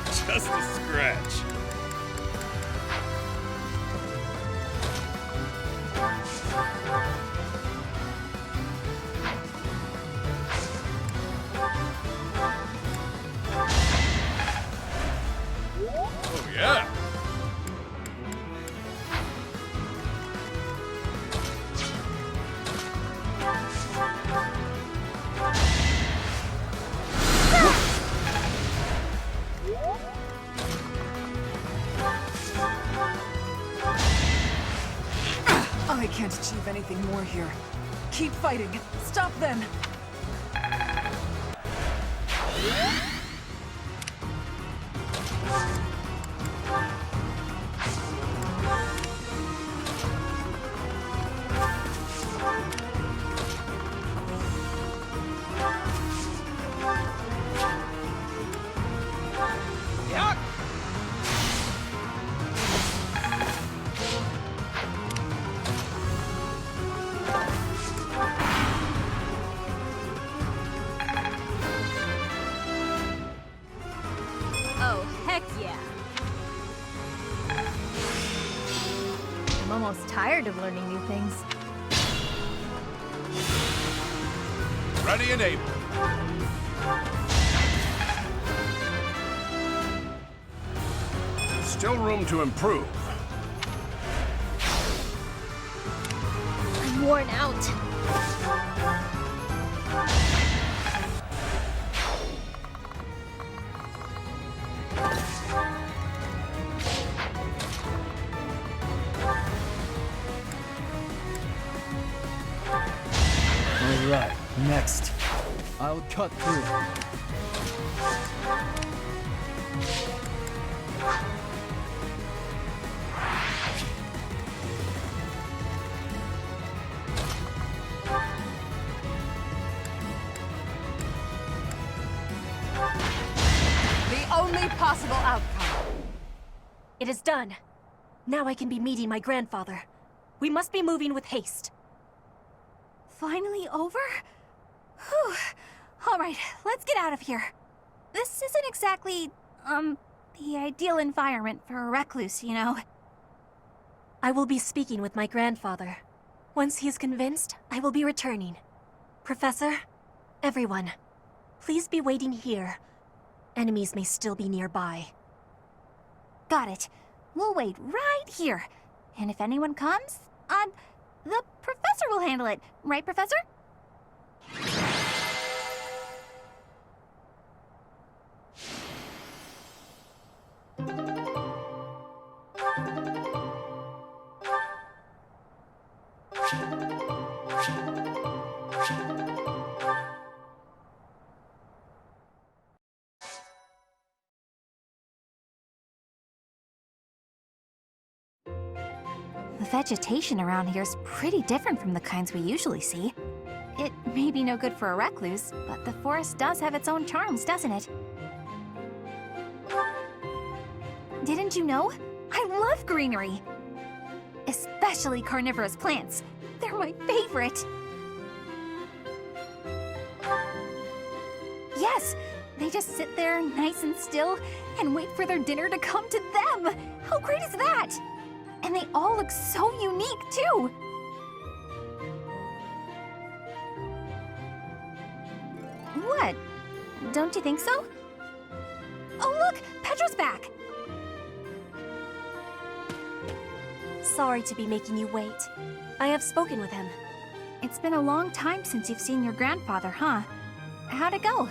Just a scratch. Oh, yeah. I can't achieve anything more here. Keep fighting. Stop them. Oh, heck yeah. I'm almost tired of learning new things. Ready and able. Still room to improve. I'm worn out. Alright, next. I'll cut through. It is done. Now I can be meeting my grandfather. We must be moving with haste. Finally over? Whew. Alright, let's get out of here. This isn't exactly, the ideal environment for a recluse, you know. I will be speaking with my grandfather. Once he is convinced, I will be returning. Professor, everyone, please be waiting here. Enemies may still be nearby. Got it. We'll wait right here. And if anyone comes, the professor will handle it. Right, Professor? The vegetation around here is pretty different from the kinds we usually see. It may be no good for a recluse, but the forest does have its own charms, doesn't it? Didn't you know? I love greenery! Especially carnivorous plants. They're my favorite! Yes! They just sit there nice and still and wait for their dinner to come to them! How great is that? And they all look so unique, too! What? Don't you think so? Oh look! Petra's back! Sorry to be making you wait. I have spoken with him. It's been a long time since you've seen your grandfather, huh? How'd it go?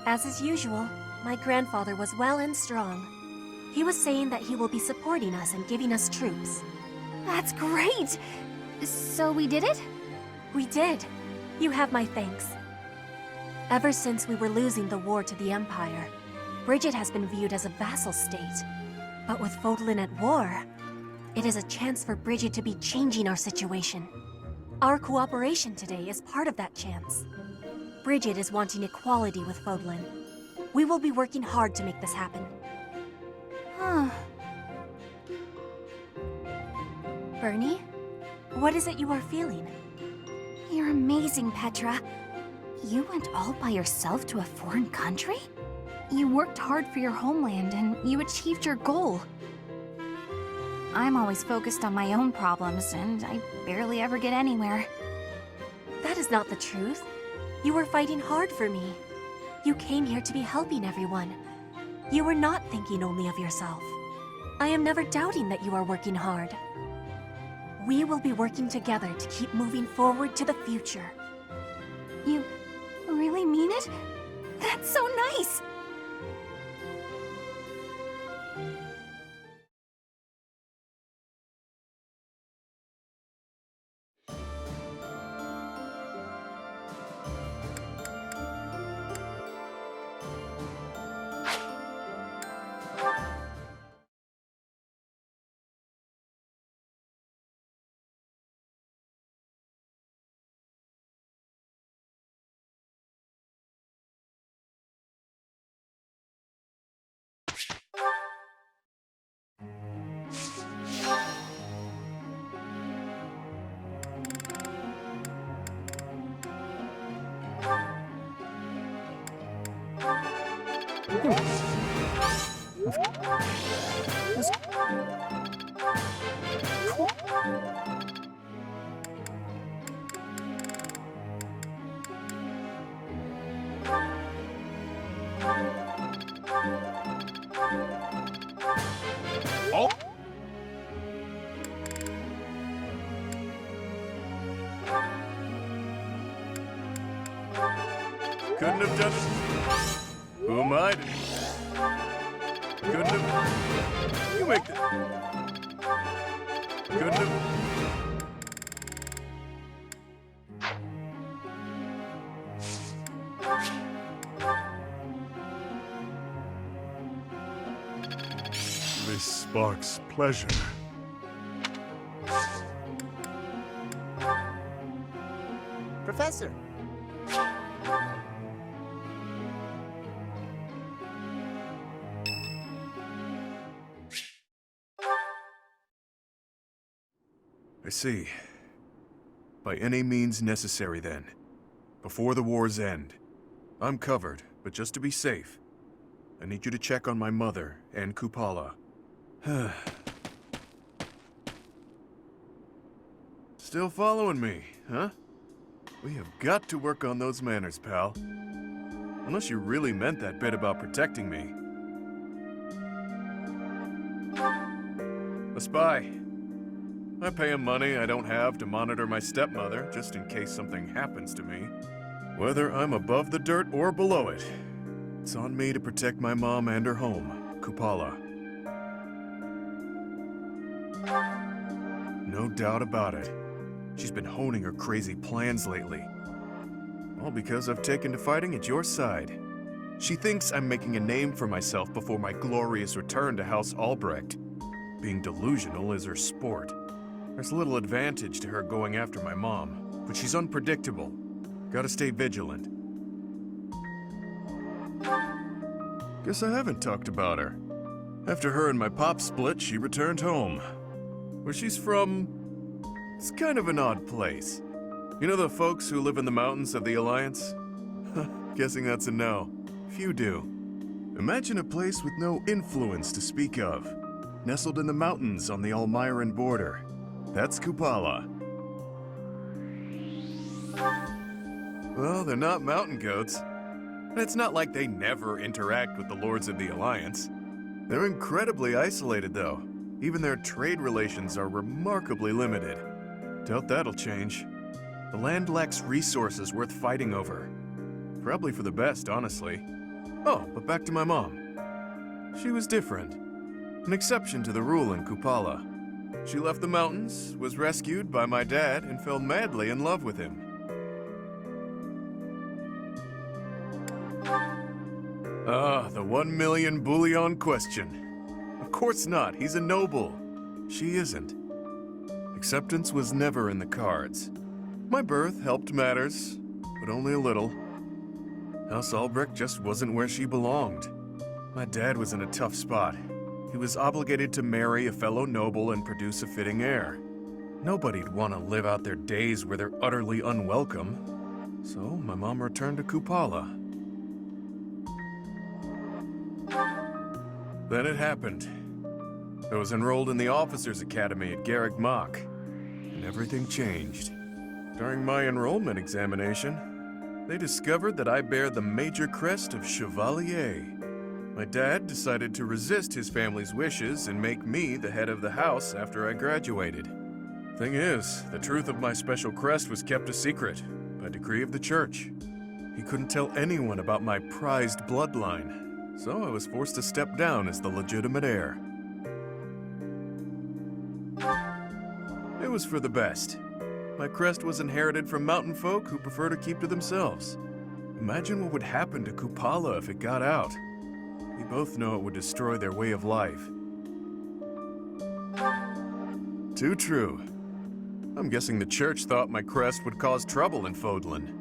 As is usual, my grandfather was well and strong. He was saying that he will be supporting us and giving us troops. That's great! So we did it? We did. You have my thanks. Ever since we were losing the war to the Empire, Bridget has been viewed as a vassal state. But with Fodlan at war, it is a chance for Bridget to be changing our situation. Our cooperation today is part of that chance. Bridget is wanting equality with Fodlan. We will be working hard to make this happen. Huh. Bernie, what is it you are feeling? You're amazing, Petra. You went all by yourself to a foreign country? You worked hard for your homeland and you achieved your goal. I'm always focused on my own problems and I barely ever get anywhere. That is not the truth. You were fighting hard for me. You came here to be helping everyone. You were not thinking only of yourself. I am never doubting that you are working hard. We will be working together to keep moving forward to the future. You really mean it? That's so nice! Oh! Couldn't have done it. Who am I to... Couldn't have... You make the... Couldn't have... This sparks pleasure. Professor, I see. By any means necessary, then. Before the war's end. I'm covered, but just to be safe, I need you to check on my mother and Kupala. Still following me, huh? We have got to work on those manners, pal. Unless you really meant that bit about protecting me. A spy. I pay him money I don't have to monitor my stepmother, just in case something happens to me. Whether I'm above the dirt or below it, it's on me to protect my mom and her home, Kupala. No doubt about it. She's been honing her crazy plans lately. All because I've taken to fighting at your side. She thinks I'm making a name for myself before my glorious return to House Albrecht. Being delusional is her sport. There's little advantage to her going after my mom, but she's unpredictable. Gotta stay vigilant. Guess I haven't talked about her. After her and my pop split, she returned home. Where she's from, it's kind of an odd place. You know the folks who live in the mountains of the Alliance? Guessing that's a no. Few do. Imagine a place with no influence to speak of. Nestled in the mountains on the Almyran border. That's Kupala. Well, they're not mountain goats. And it's not like they never interact with the Lords of the Alliance. They're incredibly isolated, though. Even their trade relations are remarkably limited. Doubt that'll change. The land lacks resources worth fighting over. Probably for the best, honestly. Oh, but back to my mom. She was different. An exception to the rule in Kupala. She left the mountains, was rescued by my dad, and fell madly in love with him. Ah, the 1 million bullion question. Of course not, he's a noble. She isn't. Acceptance was never in the cards. My birth helped matters, but only a little. House Albrecht just wasn't where she belonged. My dad was in a tough spot. He was obligated to marry a fellow noble and produce a fitting heir. Nobody'd want to live out their days where they're utterly unwelcome. So my mom returned to Kupala. Then it happened. I was enrolled in the Officers' Academy at Garrick Mach, and everything changed. During my enrollment examination, they discovered that I bear the major crest of Chevalier. My dad decided to resist his family's wishes and make me the head of the house after I graduated. Thing is, the truth of my special crest was kept a secret, by decree of the church. He couldn't tell anyone about my prized bloodline, so I was forced to step down as the legitimate heir. It was for the best. My crest was inherited from mountain folk who prefer to keep to themselves. Imagine what would happen to Kupala if it got out. We both know it would destroy their way of life. Too true. I'm guessing the church thought my crest would cause trouble in Fodlan.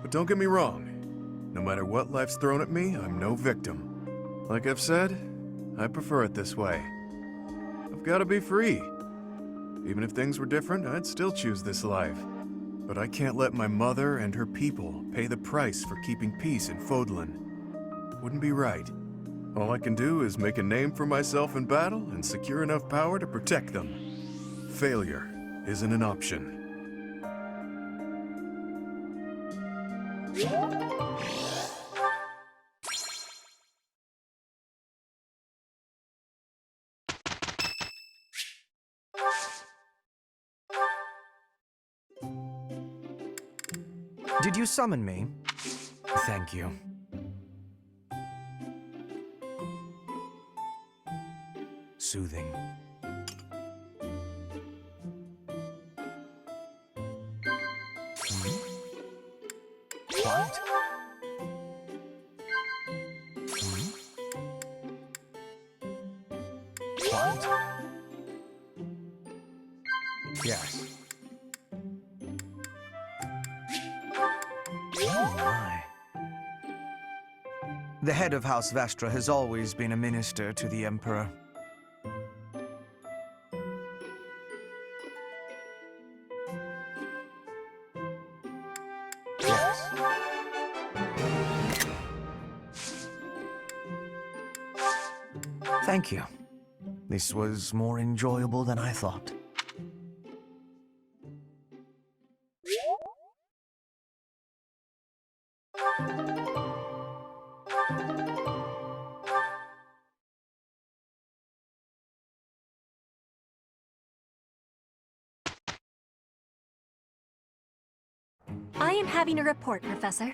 But don't get me wrong. No matter what life's thrown at me, I'm no victim. Like I've said, I prefer it this way. I've got to be free. Even if things were different, I'd still choose this life. But I can't let my mother and her people pay the price for keeping peace in Fodlan. Wouldn't be right. All I can do is make a name for myself in battle and secure enough power to protect them. Failure isn't an option. Did you summon me? Thank you. Soothing. What? What? Yes. Oh my. The head of House Vestra has always been a minister to the Emperor. Thank you. This was more enjoyable than I thought. I am having a report, Professor.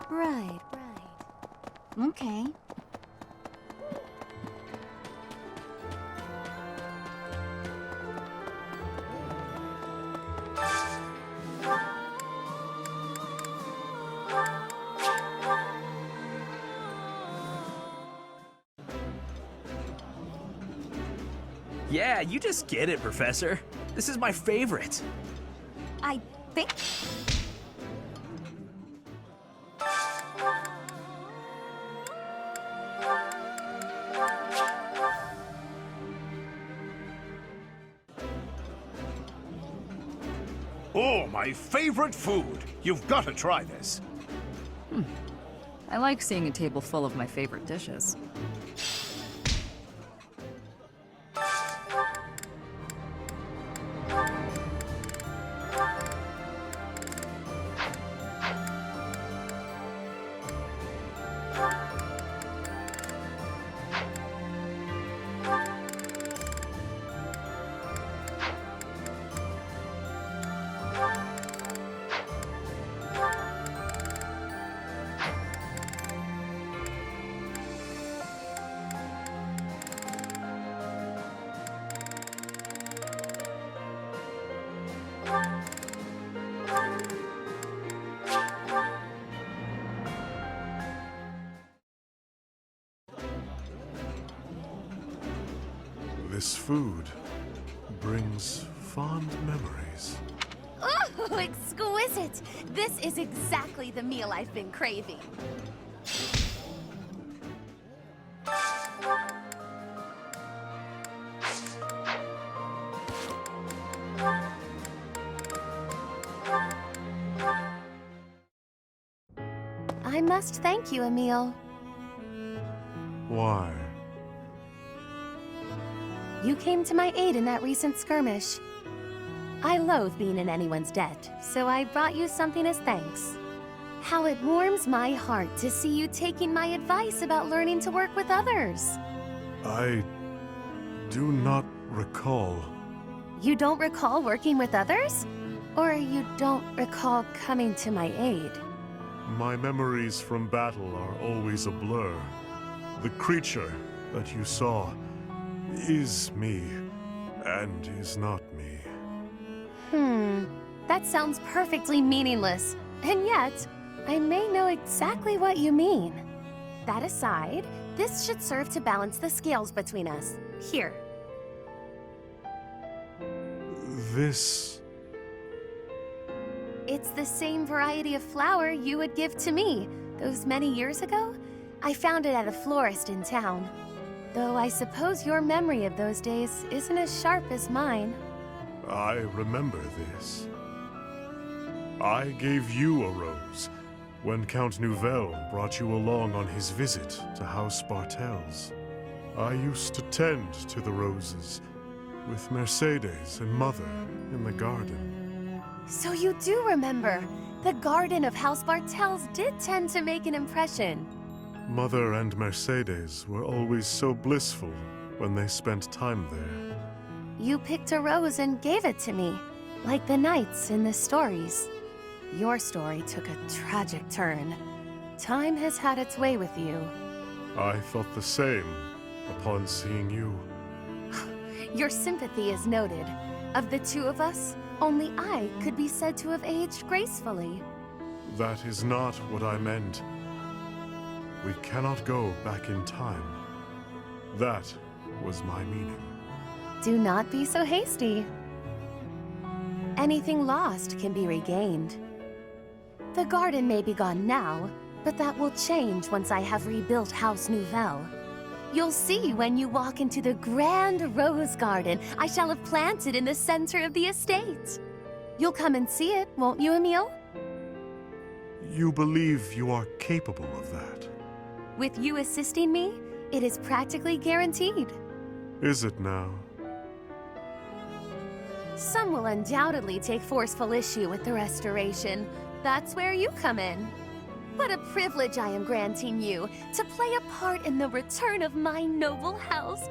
Right. Okay. Yeah, you just get it, Professor. This is my favorite. I think... Oh, my favorite food! You've got to try this. I like seeing a table full of my favorite dishes. This food brings fond memories. Oh, exquisite! This is exactly the meal I've been craving. I must thank you, Emil. Why? You came to my aid in that recent skirmish. I loathe being in anyone's debt, so I brought you something as thanks. How it warms my heart to see you taking my advice about learning to work with others. I do not recall. You don't recall working with others? Or you don't recall coming to my aid? My memories from battle are always a blur. The creature that you saw is me, and is not me. That sounds perfectly meaningless. And yet, I may know exactly what you mean. That aside, this should serve to balance the scales between us. Here. This... It's the same variety of flower you would give to me. Those many years ago, I found it at a florist in town. Though I suppose your memory of those days isn't as sharp as mine. I remember this. I gave you a rose when Count Nouvelle brought you along on his visit to House Bartels. I used to tend to the roses with Mercedes and Mother in the garden. So you do remember. The garden of House Bartels did tend to make an impression. Mother and Mercedes were always so blissful when they spent time there. You picked a rose and gave it to me, like the knights in the stories. Your story took a tragic turn. Time has had its way with you. I felt the same upon seeing you. Your sympathy is noted. Of the two of us, only I could be said to have aged gracefully. That is not what I meant. We cannot go back in time. That was my meaning. Do not be so hasty. Anything lost can be regained. The garden may be gone now, but that will change once I have rebuilt House Nouvelle. You'll see when you walk into the grand rose garden I shall have planted in the center of the estate. You'll come and see it, won't you, Emile? You believe you are capable of that? With you assisting me, it is practically guaranteed. Is it now? Some will undoubtedly take forceful issue with the restoration. That's where you come in. What a privilege I am granting you, to play a part in the return of my noble house.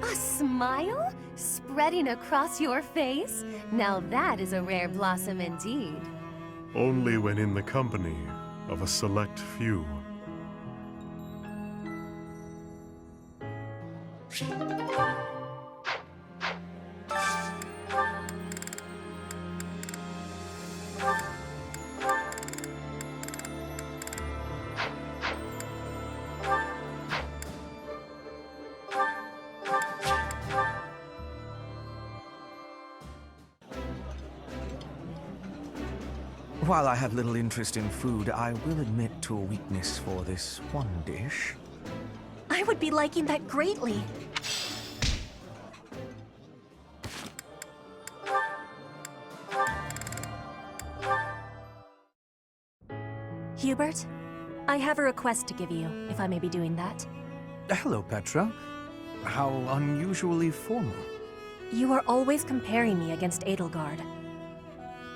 A smile spreading across your face? Now that is a rare blossom indeed. Only when in the company of a select few. While I have little interest in food, I will admit to a weakness for this one dish. I would be liking that greatly. Hubert, I have a request to give you, if I may be doing that. Hello, Petra. How unusually formal. You are always comparing me against Edelgard.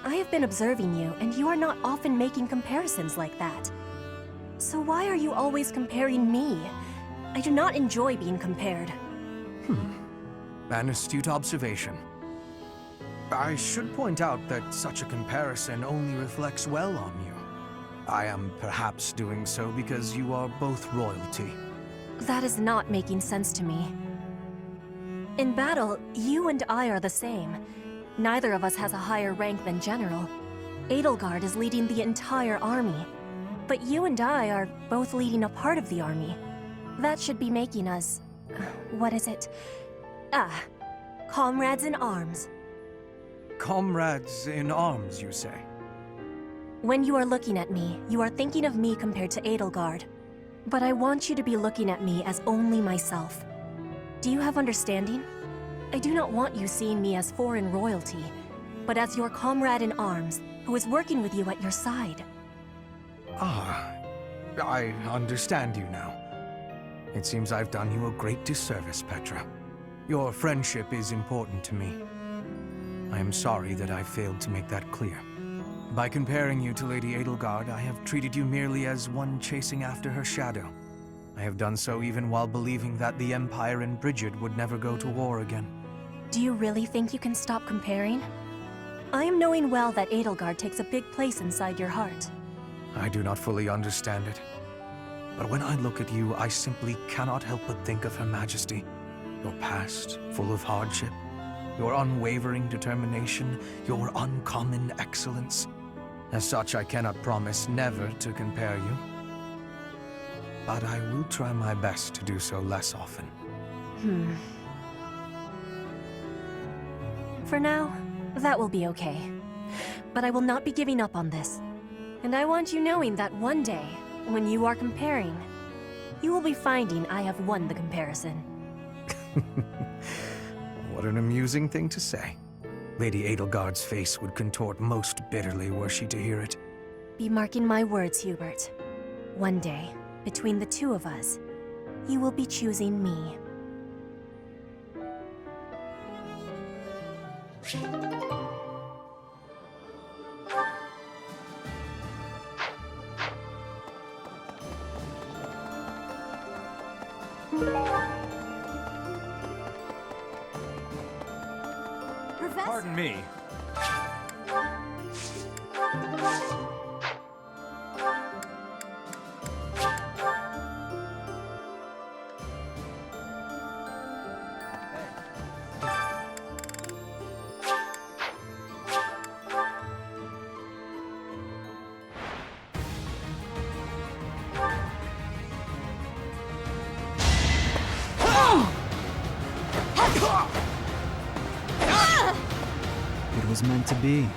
I have been observing you, and you are not often making comparisons like that. So why are you always comparing me? I do not enjoy being compared. An astute observation. I should point out that such a comparison only reflects well on you. I am perhaps doing so because you are both royalty. That is not making sense to me. In battle, you and I are the same. Neither of us has a higher rank than general. Edelgard is leading the entire army. But you and I are both leading a part of the army. That should be making us... what is it? Comrades in arms. Comrades in arms, you say? When you are looking at me, you are thinking of me compared to Edelgard. But I want you to be looking at me as only myself. Do you have understanding? I do not want you seeing me as foreign royalty, but as your comrade in arms, who is working with you at your side. I understand you now. It seems I've done you a great disservice, Petra. Your friendship is important to me. I am sorry that I failed to make that clear. By comparing you to Lady Edelgard, I have treated you merely as one chasing after her shadow. I have done so even while believing that the Empire and Bridget would never go to war again. Do you really think you can stop comparing? I am knowing well that Edelgard takes a big place inside your heart. I do not fully understand it. But when I look at you, I simply cannot help but think of Her Majesty. Your past, full of hardship. Your unwavering determination. Your uncommon excellence. As such, I cannot promise never to compare you. But I will try my best to do so less often. For now, that will be okay. But I will not be giving up on this. And I want you knowing that one day, when you are comparing, you will be finding I have won the comparison. What an amusing thing to say. Lady Edelgard's face would contort most bitterly were she to hear it. Be marking my words, Hubert. One day, between the two of us, you will be choosing me. Professor? Pardon me. It was meant to be.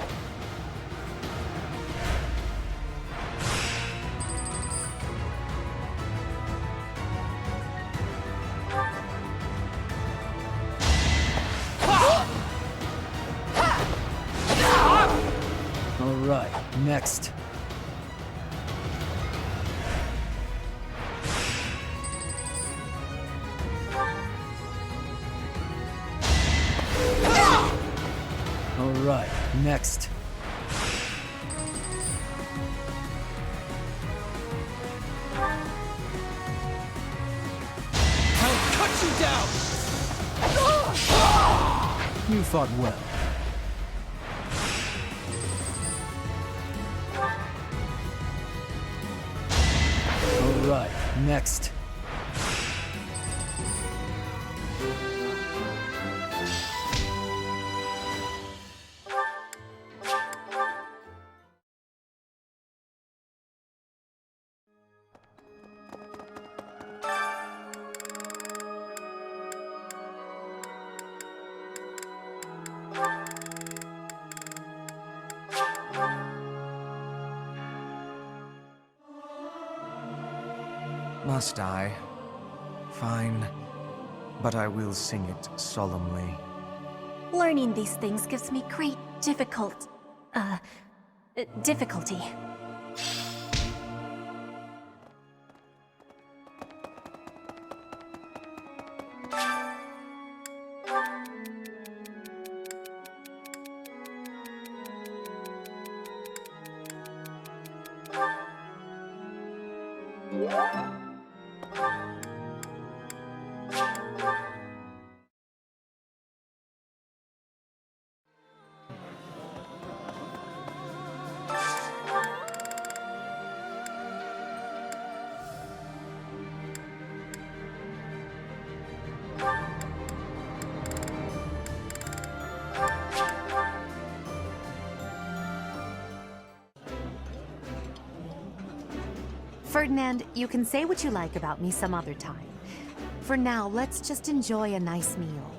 All right, next. All right, next. I'll cut you down! You fought well. All right, next. Must I? Fine. But I will sing it solemnly. Learning these things gives me great difficulty. Ferdinand, you can say what you like about me some other time. For now, let's just enjoy a nice meal.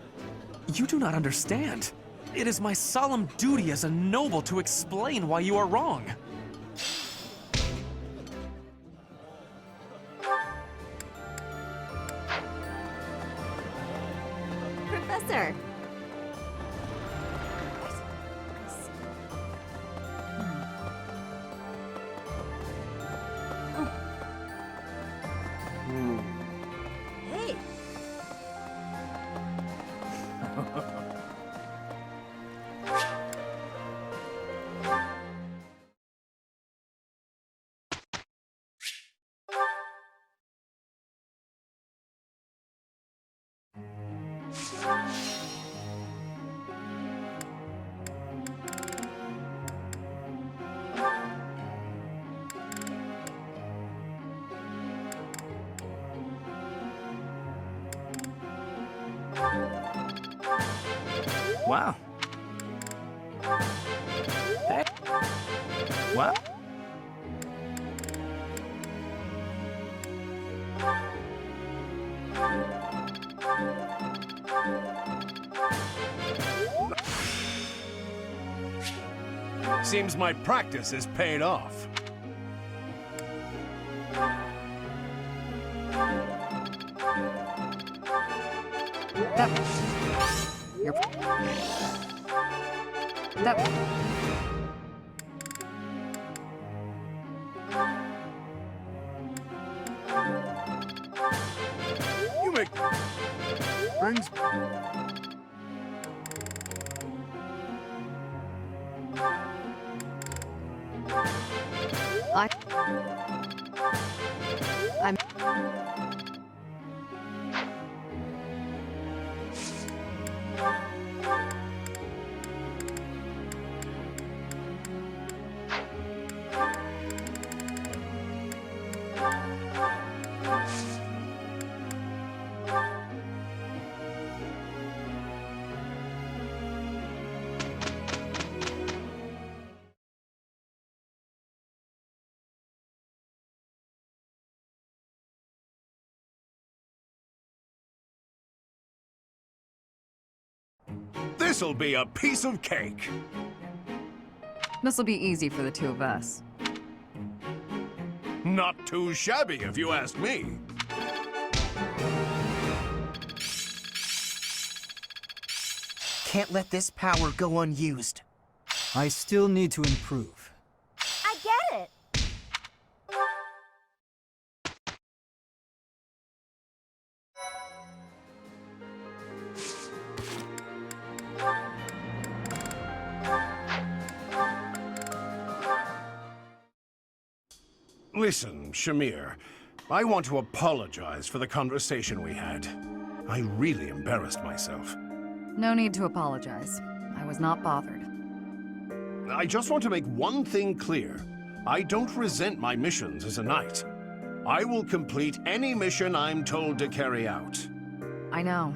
You do not understand. It is my solemn duty as a noble to explain why you are wrong. Professor! Hey! Wow. Hey. Wow. Seems my practice has paid off. You make brings. I'm... This'll be a piece of cake. This'll be easy for the two of us. Not too shabby, if you ask me. Can't let this power go unused. I still need to improve. I get it! Listen, Shamir, I want to apologize for the conversation we had. I really embarrassed myself. No need to apologize. I was not bothered. I just want to make one thing clear. I don't resent my missions as a knight. I will complete any mission I'm told to carry out. I know.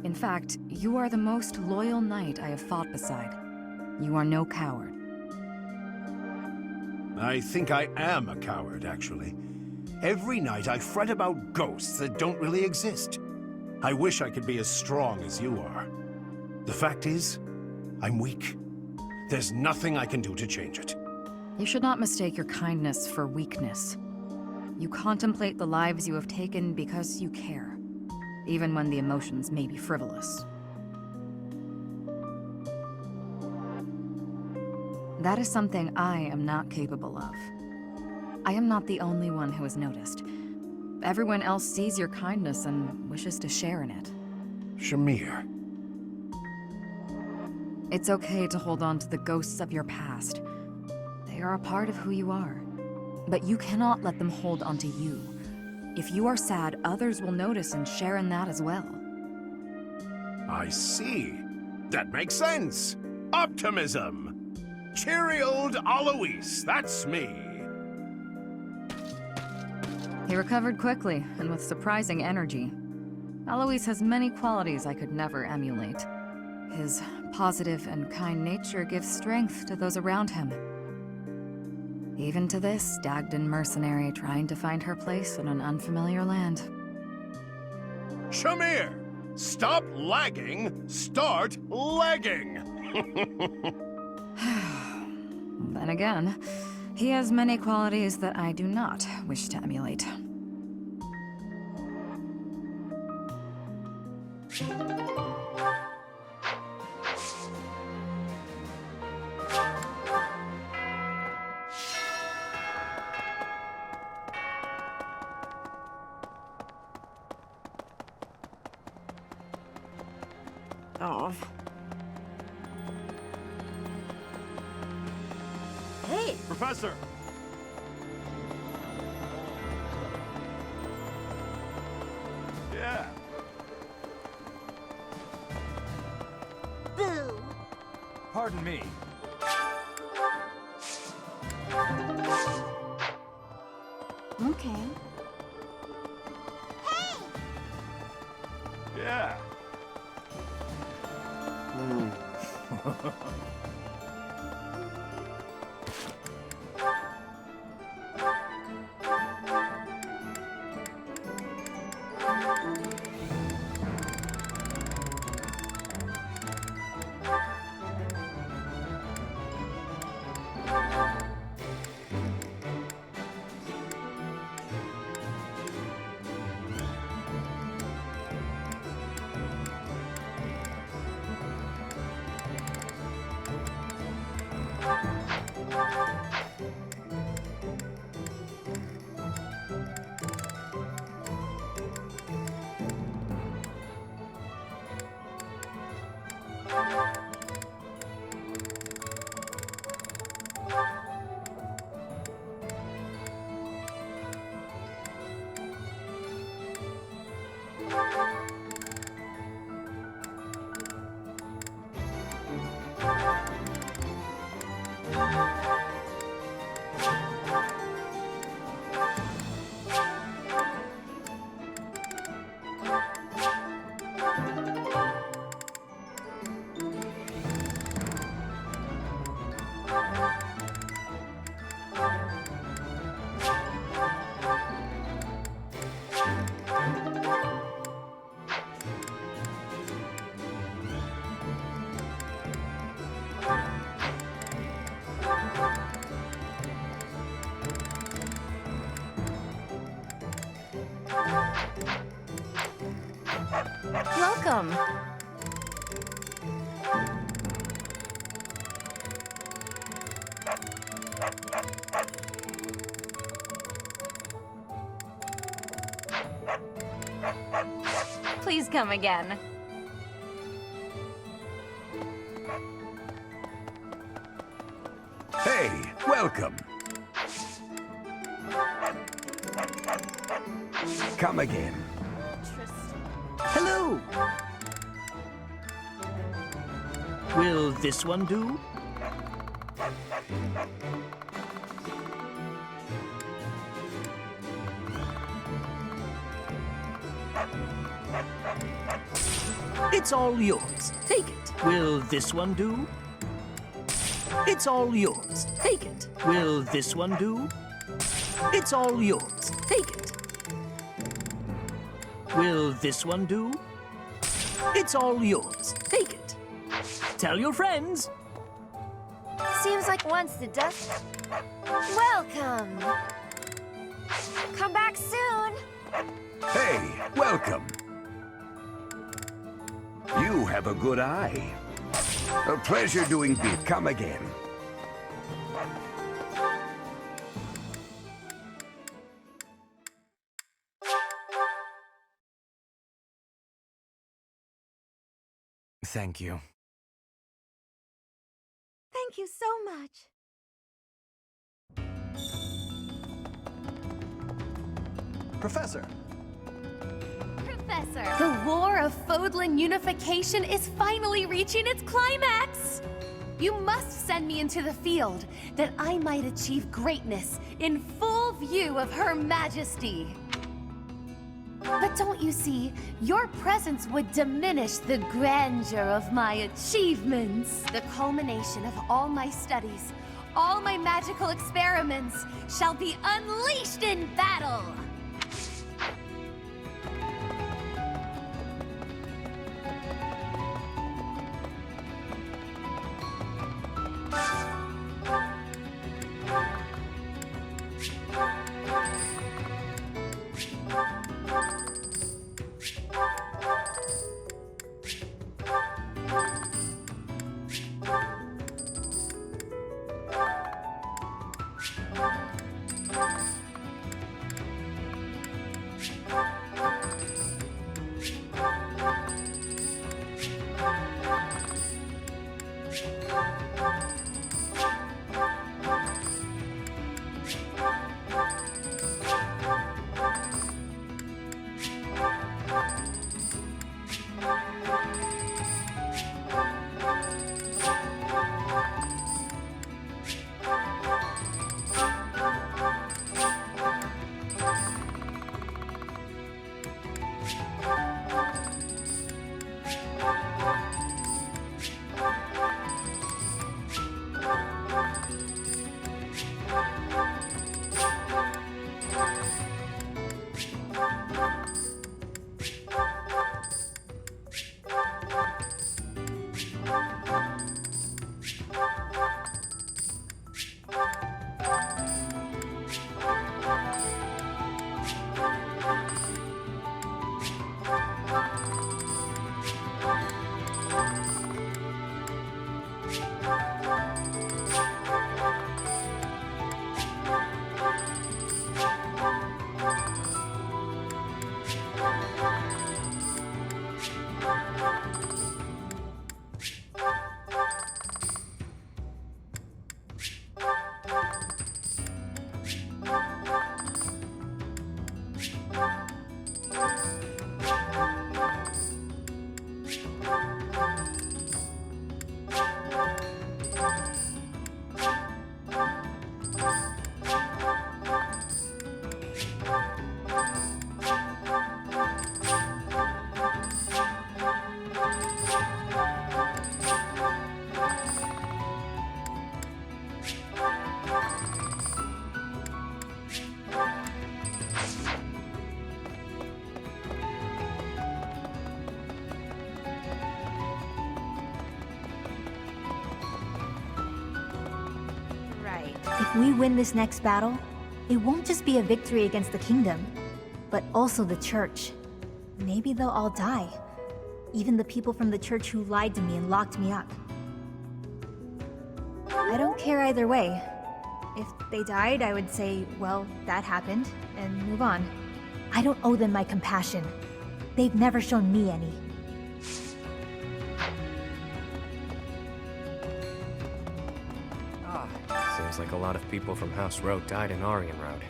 In fact, you are the most loyal knight I have fought beside. You are no coward. I think I am a coward, actually. Every night I fret about ghosts that don't really exist. I wish I could be as strong as you are. The fact is, I'm weak. There's nothing I can do to change it. You should not mistake your kindness for weakness. You contemplate the lives you have taken because you care, even when the emotions may be frivolous. That is something I am not capable of. I am not the only one who has noticed. Everyone else sees your kindness and wishes to share in it. Shamir. It's okay to hold on to the ghosts of your past. They are a part of who you are. But you cannot let them hold onto you. If you are sad, others will notice and share in that as well. I see. That makes sense. Optimism. Cheery old Alois, that's me. He recovered quickly, and with surprising energy. Alois has many qualities I could never emulate. His positive and kind nature gives strength to those around him. Even to this Dagdan mercenary trying to find her place in an unfamiliar land. Shamir! Stop lagging, start legging! Then again, he has many qualities that I do not wish to emulate. Oh. Hey! Professor! Yeah. Boo! Pardon me. Okay. Yeah. Welcome. Please come again. Hey, welcome. Come again. Hello! Will this one do? It's all yours. Take it. Will this one do? It's all yours. Take it. Will this one do? It's all yours. Take it. Will this one do? It's all yours. Take it. Tell your friends. Seems like once the dust... Welcome! Come back soon! Hey, welcome. You have a good eye. A pleasure doing bit. Come again. Thank you. Thank you so much. Professor! Professor! The War of Fodlan unification is finally reaching its climax! You must send me into the field, that I might achieve greatness in full view of Her Majesty. But don't you see, your presence would diminish the grandeur of my achievements. The culmination of all my studies, all my magical experiments, shall be unleashed in battle! If we win this next battle, it won't just be a victory against the kingdom, but also the church. Maybe they'll all die, Even the people from the church who lied to me and locked me up. I don't care either way. If they died, I would say, well, that happened, and move on. I don't owe them my compassion. They've never shown me any. Seems like a lot of people from House Road died in Aryan Road.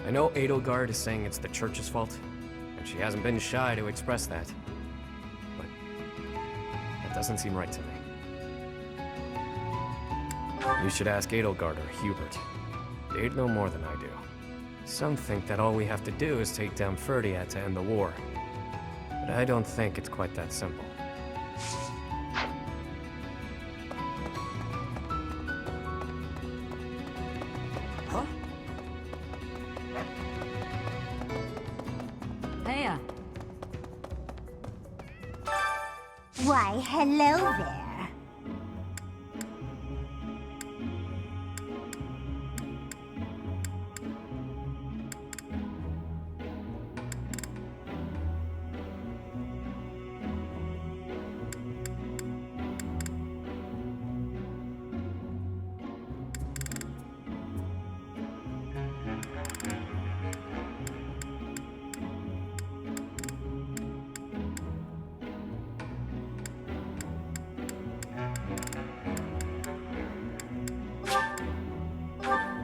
I know Edelgard is saying it's the church's fault, and she hasn't been shy to express that. But that doesn't seem right to me. You should ask Edelgard or Hubert. They'd know more than I do. Some think that all we have to do is take down Ferdiad to end the war. But I don't think it's quite that simple. Huh? Heya. Why, hello there.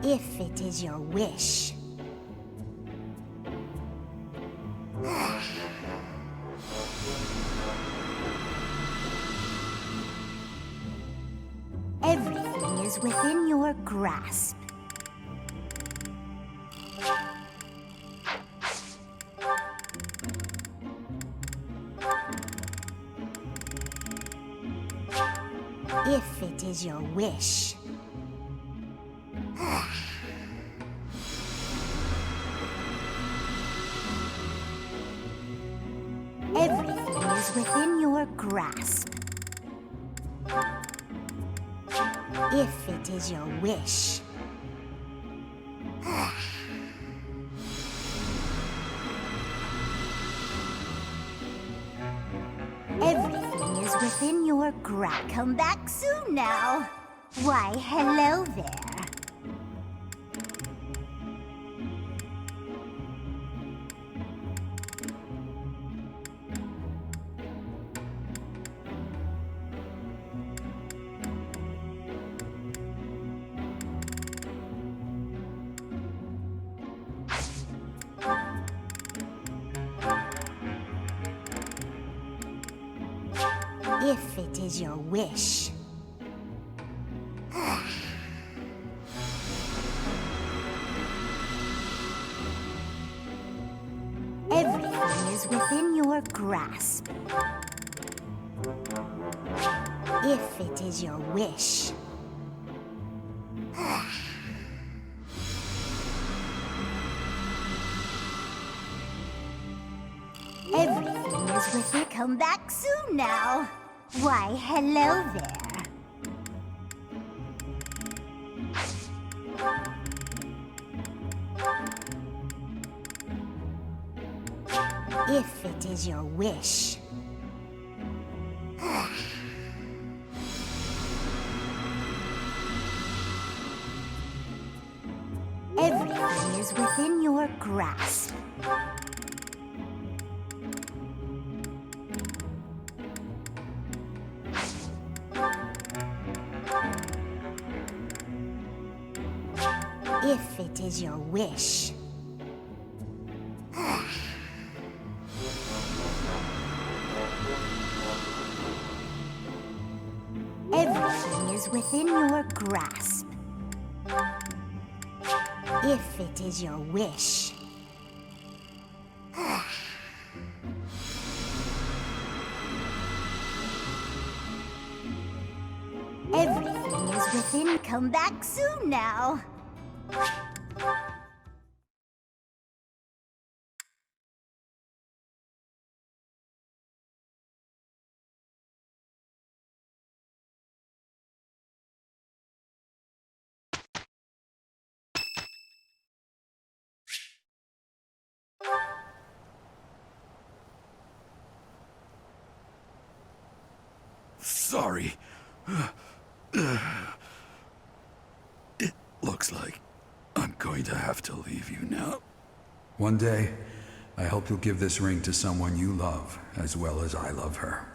If it is your wish. Everything is within your grasp. If it is your wish. Everything is within your grasp. If it is your wish. Everything is within your grasp. Come back soon now. Why, hello there. If it is your wish. Everything is within your grasp. If it is your wish. Everything is within. Come back soon now. Why, hello there. If it is your wish. Everything is within your grasp. If it is your wish. Everything is within your grasp. If it is your wish. Everything is within. Come back soon now. sorry. It looks like I'm going to have to leave you now. One day, I hope you'll give this ring to someone you love as well as I love her.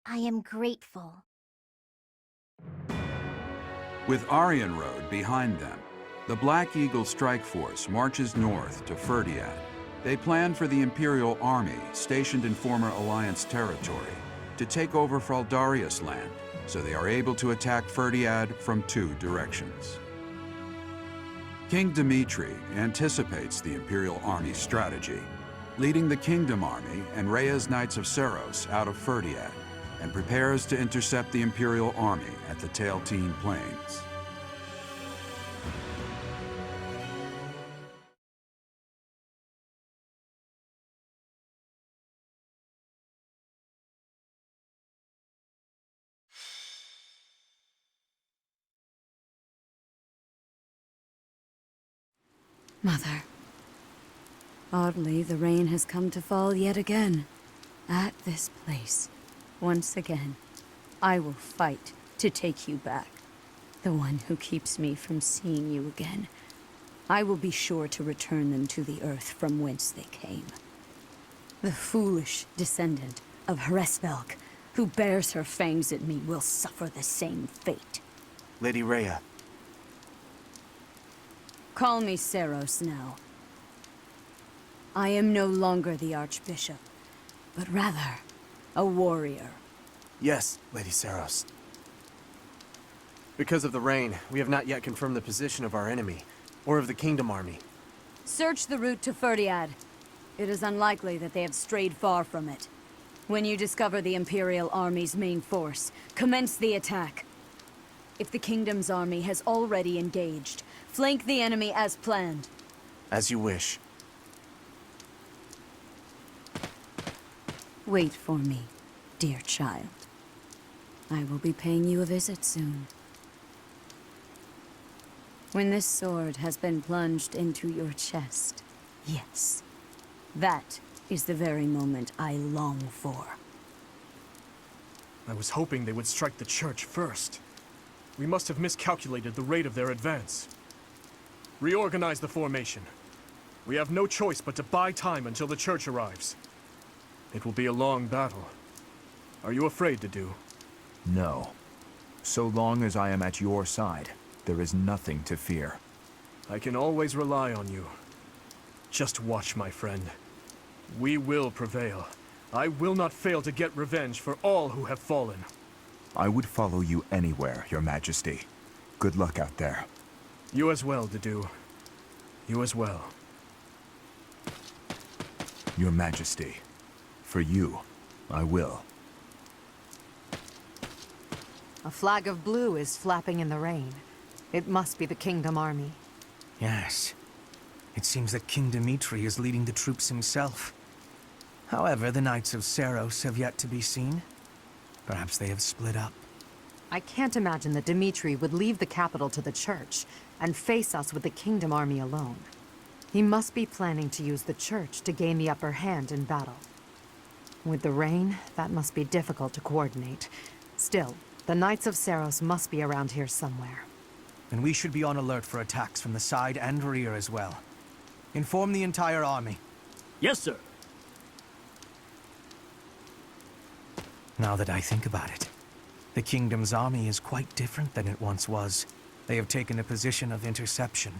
I am grateful. With Aryan Road behind them, the Black Eagle Strike Force marches north to Ferdiad. They plan for the Imperial Army, stationed in former Alliance territory, to take over Fraldarius land, so they are able to attack Ferdiad from 2 directions. King Dimitri anticipates the Imperial Army's strategy, leading the Kingdom Army and Rhea's Knights of Serios out of Ferdiad, and prepares to intercept the Imperial Army at the Tailtean Plains. Mother. Oddly, the rain has come to fall yet again. At this place. Once again, I will fight to take you back. The one who keeps me from seeing you again. I will be sure to return them to the earth from whence they came. The foolish descendant of Hresvelg, who bears her fangs at me, will suffer the same fate. Lady Rhea. Call me Seros now. I am no longer the Archbishop, but rather a warrior. Yes, Lady Seros. Because of the rain, we have not yet confirmed the position of our enemy, or of the Kingdom Army. Search the route to Ferdiad. It is unlikely that they have strayed far from it. When you discover the Imperial Army's main force, commence the attack. If the Kingdom's army has already engaged, flank the enemy as planned. As you wish. Wait for me, dear child. I will be paying you a visit soon. When this sword has been plunged into your chest, yes, that is the very moment I long for. I was hoping they would strike the church first. We must have miscalculated the rate of their advance. Reorganize the formation. We have no choice but to buy time until the church arrives. It will be a long battle. Are you afraid to do? No. So long as I am at your side, there is nothing to fear. I can always rely on you. Just watch, my friend. We will prevail. I will not fail to get revenge for all who have fallen. I would follow you anywhere, Your Majesty. Good luck out there. You as well, Dedue. You as well. Your Majesty. For you, I will. A flag of blue is flapping in the rain. It must be the Kingdom Army. Yes. It seems that King Dimitri is leading the troops himself. However, the Knights of Serios have yet to be seen. Perhaps they have split up. I can't imagine that Dimitri would leave the capital to the church and face us with the Kingdom Army alone. He must be planning to use the church to gain the upper hand in battle. With the rain, that must be difficult to coordinate. Still, the Knights of Serios must be around here somewhere. And we should be on alert for attacks from the side and rear as well. Inform the entire army. Yes, sir. Now that I think about it, the Kingdom's army is quite different than it once was. They have taken a position of interception.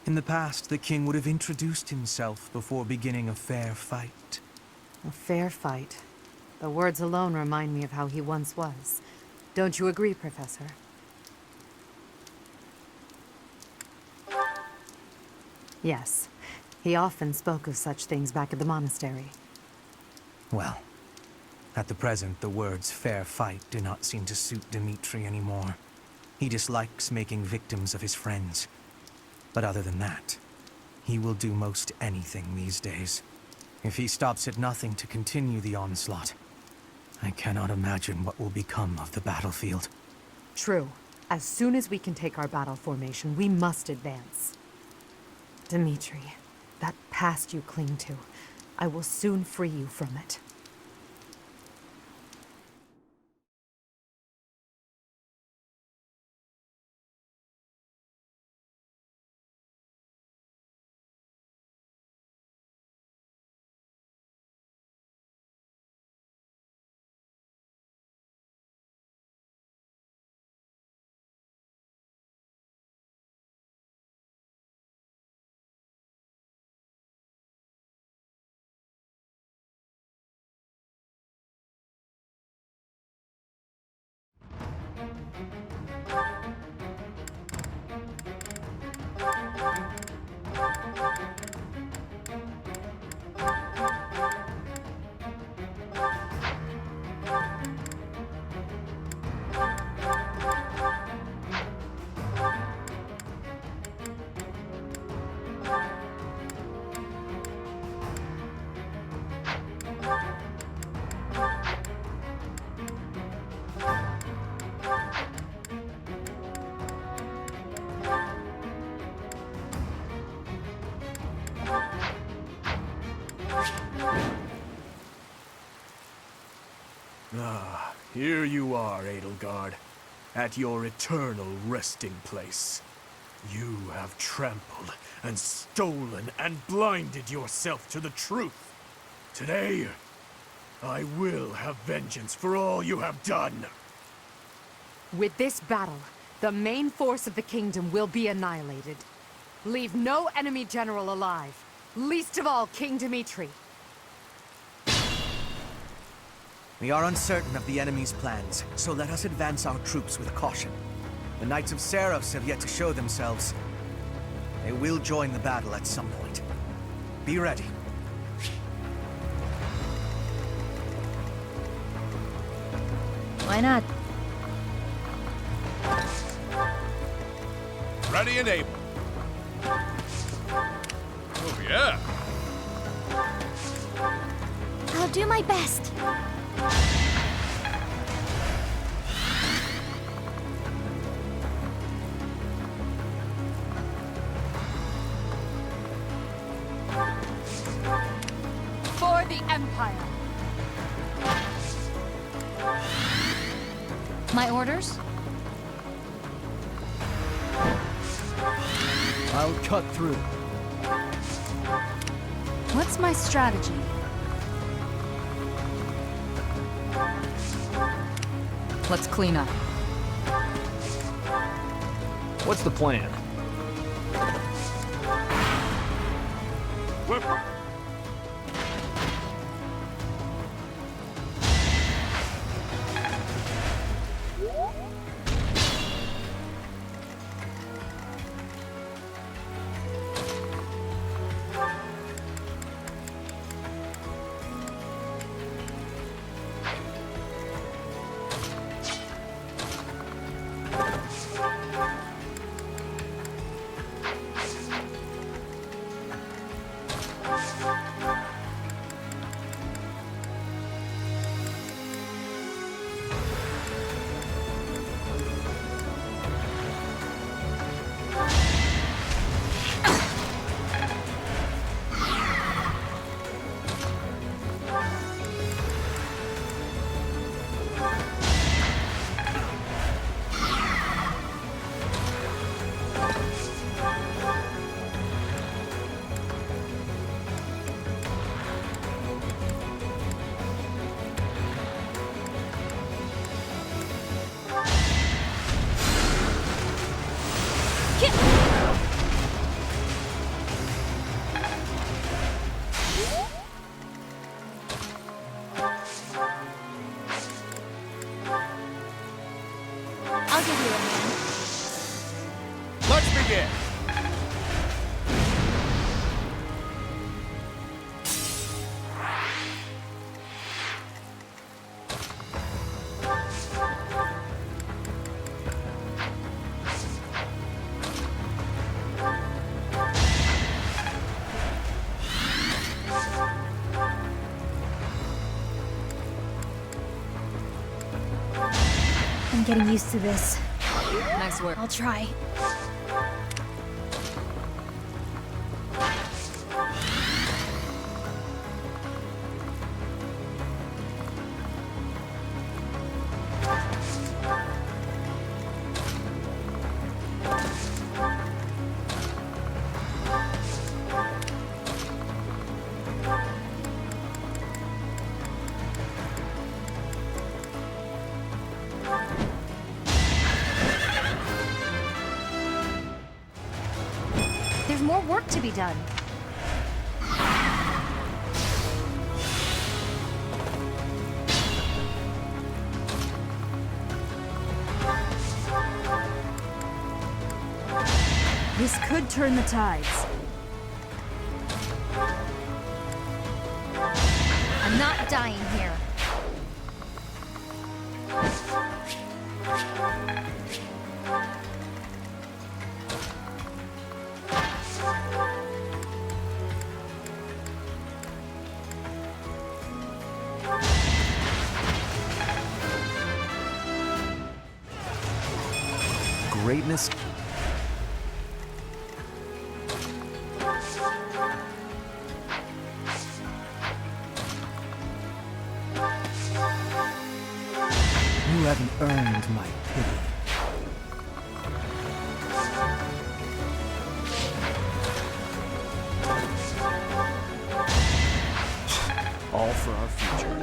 In the past, the king would have introduced himself before beginning a fair fight. A fair fight. The words alone remind me of how he once was. Don't you agree, Professor? Yes. He often spoke of such things back at the monastery. Well, At the present, the words fair fight do not seem to suit Dmitri anymore. He dislikes making victims of his friends. But other than that, he will do most anything these days. If he stops at nothing to continue the onslaught, I cannot imagine what will become of the battlefield. True. As soon as we can take our battle formation, we must advance. Dmitri, that past you cling to, I will soon free you from it. Ah, here you are, Edelgard, at your eternal resting place. You have trampled and stolen and blinded yourself to the truth. Today, I will have vengeance for all you have done. With this battle, the main force of the kingdom will be annihilated. Leave no enemy general alive, least of all King Dmitri. We are uncertain of the enemy's plans, so let us advance our troops with caution. The Knights of Serios have yet to show themselves. They will join the battle at some point. Be ready. Why not? Ready and able. Oh, yeah. I'll do my best. For the Empire! My orders? I'll cut through. What's my strategy? Let's clean up. What's the plan? Whip. I'm getting used to this. Nice work. I'll try. There's more work to be done. This could turn the tides. I'm not dying here. Greatness. You haven't earned my pity. All for our future.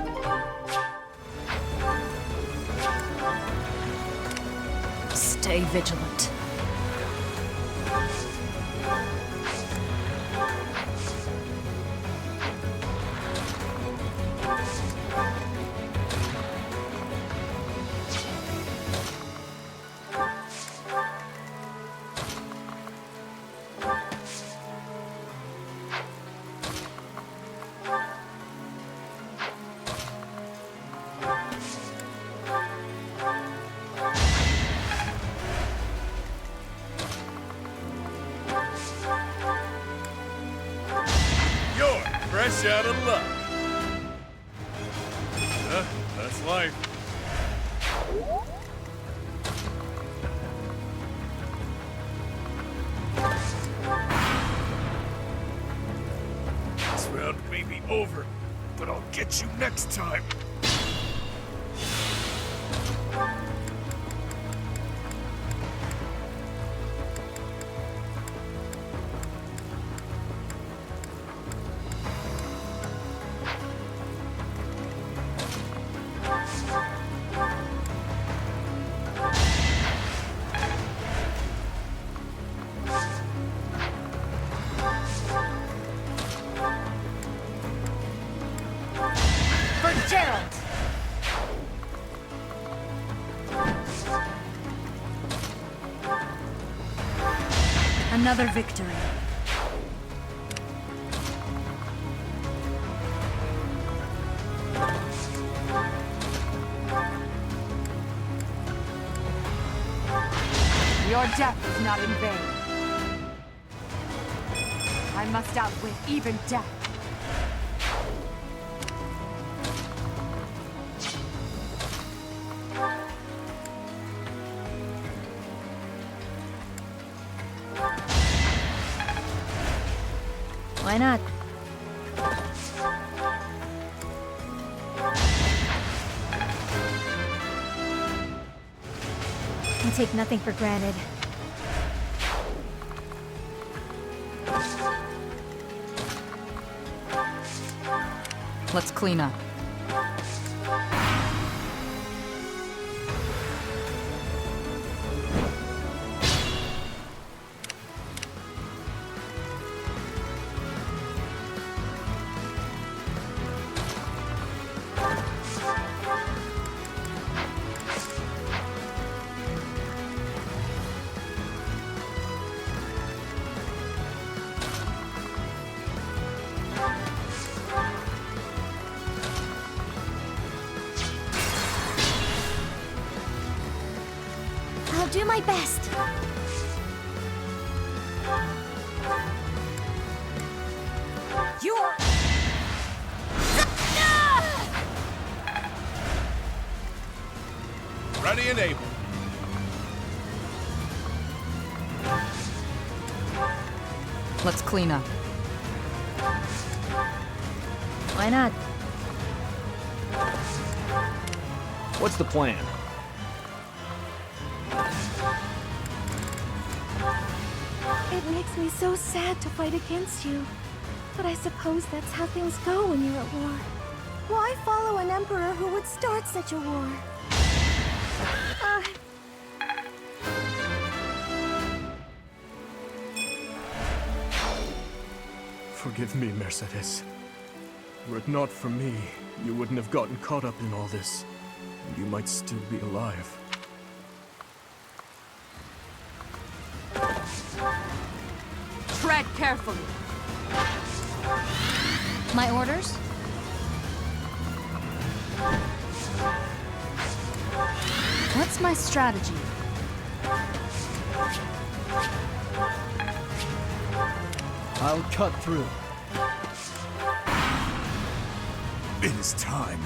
Stay vigilant. You're fresh out of luck. That's life. This round may be over, but I'll get you next time. For Gerald! Another victory. Your death is not in vain. I must outwit even death. Why not? I take nothing for granted. Let's clean up. I'll do my best. You're... Ready and able. Let's clean up. Why not? What's the plan? It makes me so sad to fight against you. But I suppose that's how things go when you're at war. Why follow an emperor who would start such a war? Forgive me, Mercedes. Were it not for me, you wouldn't have gotten caught up in all this. And you might still be alive. Tread carefully. My orders? What's my strategy? I'll cut through. It is time.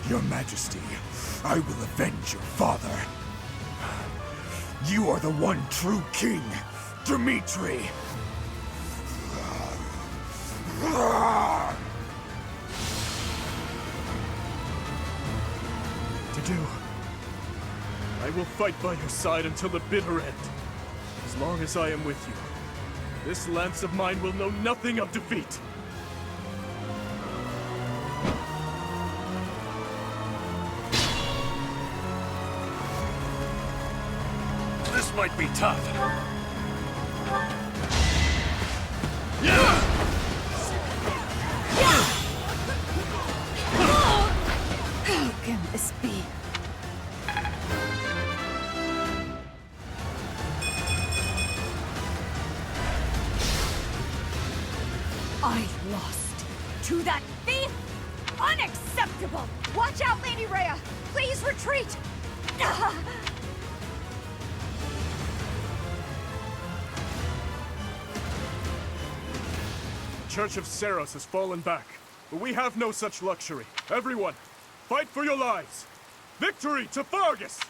Your Majesty, I will avenge your father. You are the one true king, Dimitri. To do. I will fight by your side until the bitter end. As long as I am with you, this lance of mine will know nothing of defeat. This might be tough. How can this be? I lost to that thief? Unacceptable! Watch out, Lady Rhea! Please retreat! Church of Serios has fallen back, but we have no such luxury. Everyone, fight for your lives! Victory to Fargus!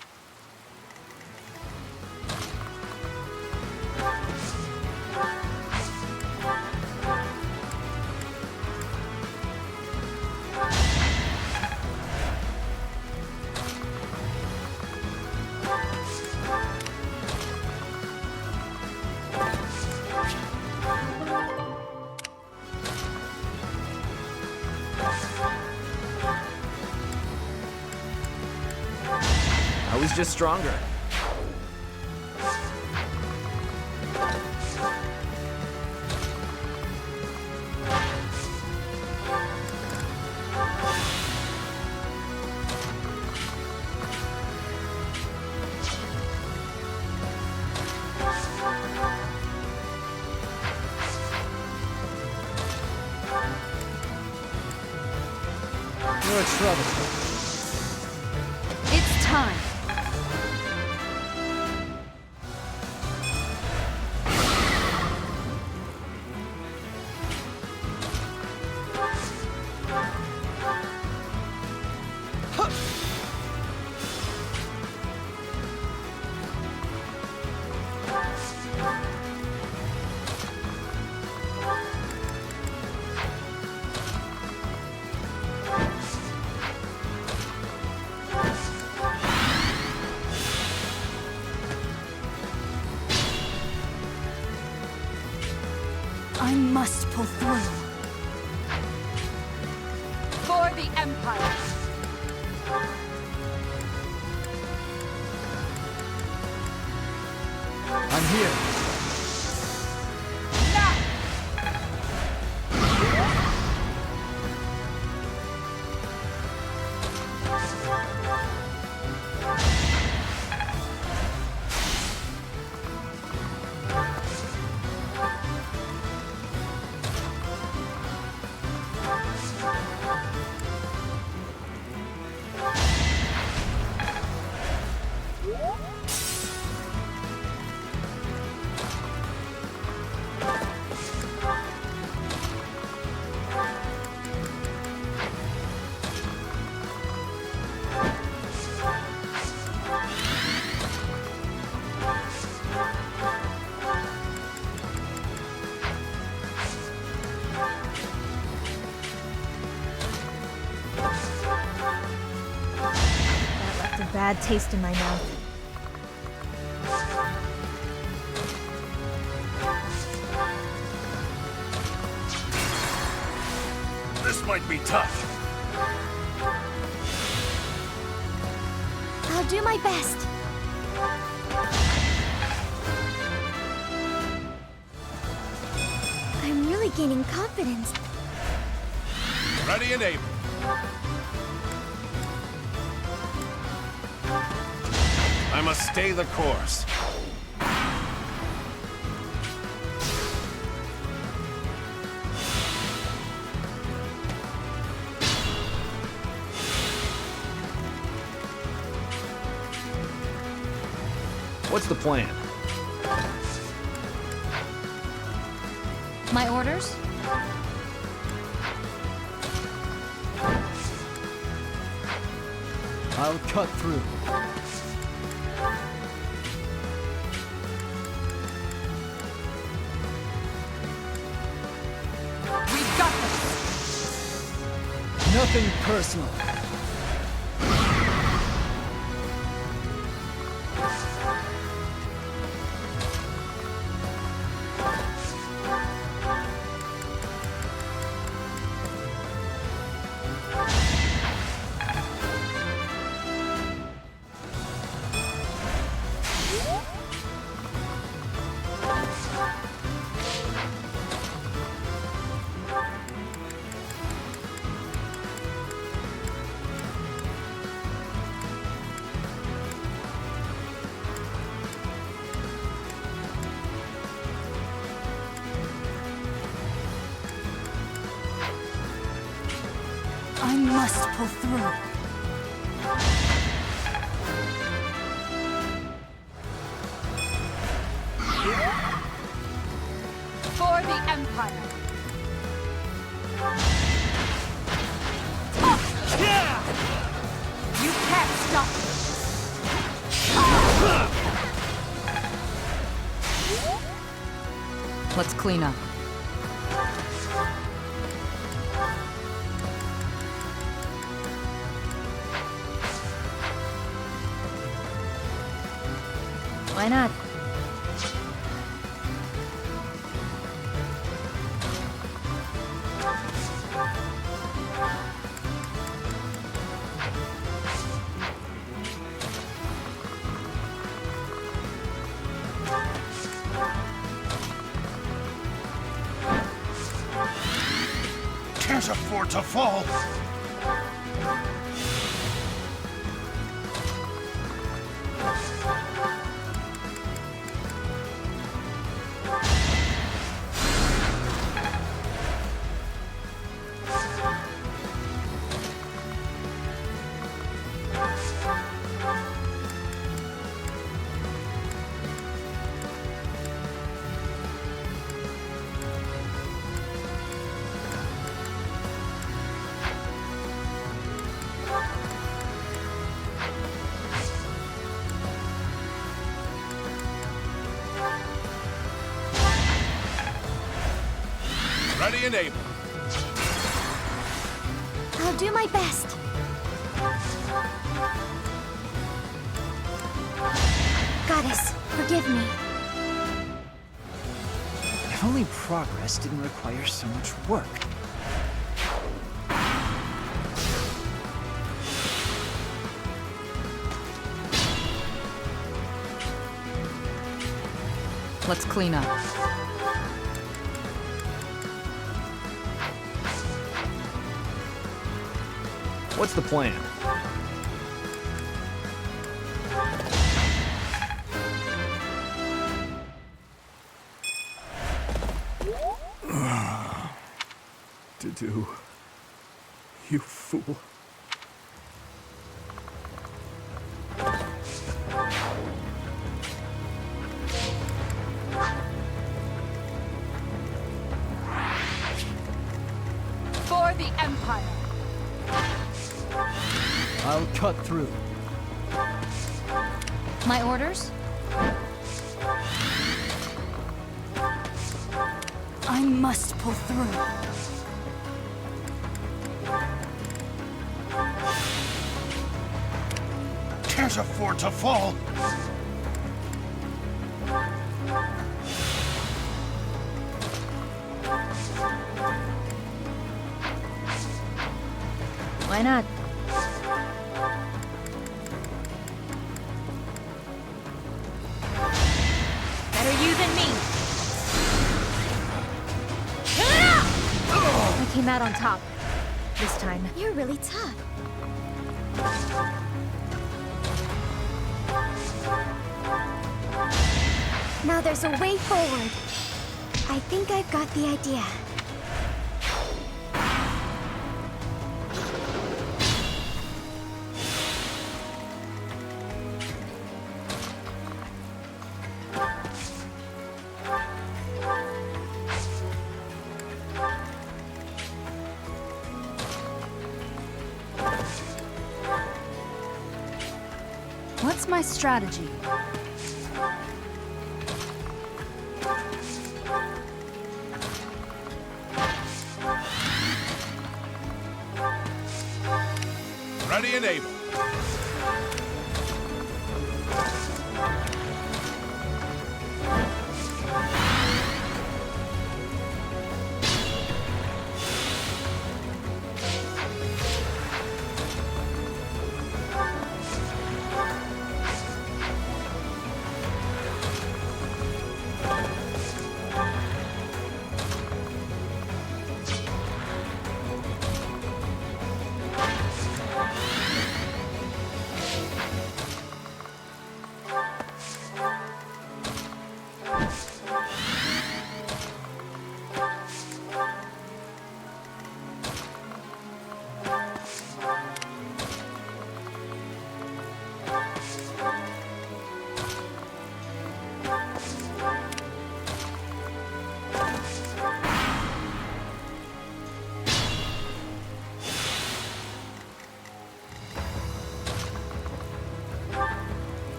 I was just stronger. You're in trouble. It's time. I must pull through. For the Empire! I'm here. bad taste in my mouth. This might be tough. I'll do my best. I'm really gaining confidence. Ready and able. I must stay the course. What's the plan? My orders? I'll cut through. We've got this! Nothing personal. I must pull through. For the Empire. You can't stop me. Let's clean up. Why not? Can't afford to fall. Ready and able. I'll do my best. Goddess, forgive me. If only progress didn't require so much work. Let's clean up. What's the plan? To do. You fool. For the Empire. I'll cut through. My orders? I must pull through. There's a fort to fall. Why not? Better you than me. I came out on top. This time. You're really tough. Now there's a way forward. I think I've got the idea. What's my strategy? Ready and able.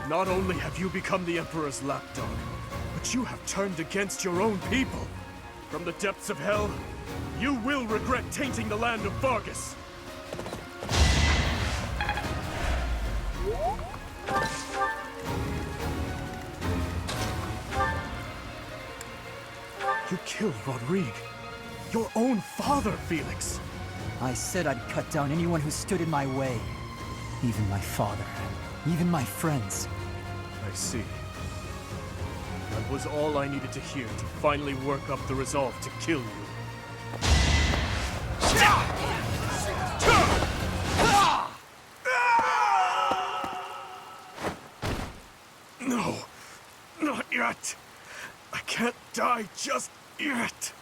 Not only have you become the Emperor's lapdog, but you have turned against your own people. From the depths of hell, you will regret tainting the land of Vargas. You killed Rodrigue. Your own father, Felix. I said I'd cut down anyone who stood in my way. Even my father. Even my friends. I see. That was all I needed to hear to finally work up the resolve to kill you. No, not yet. I can't die just yet.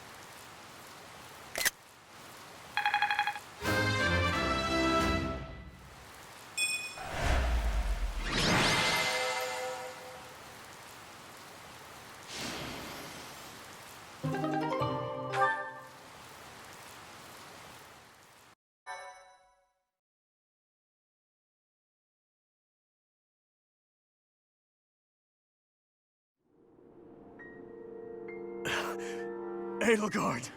Edelgard,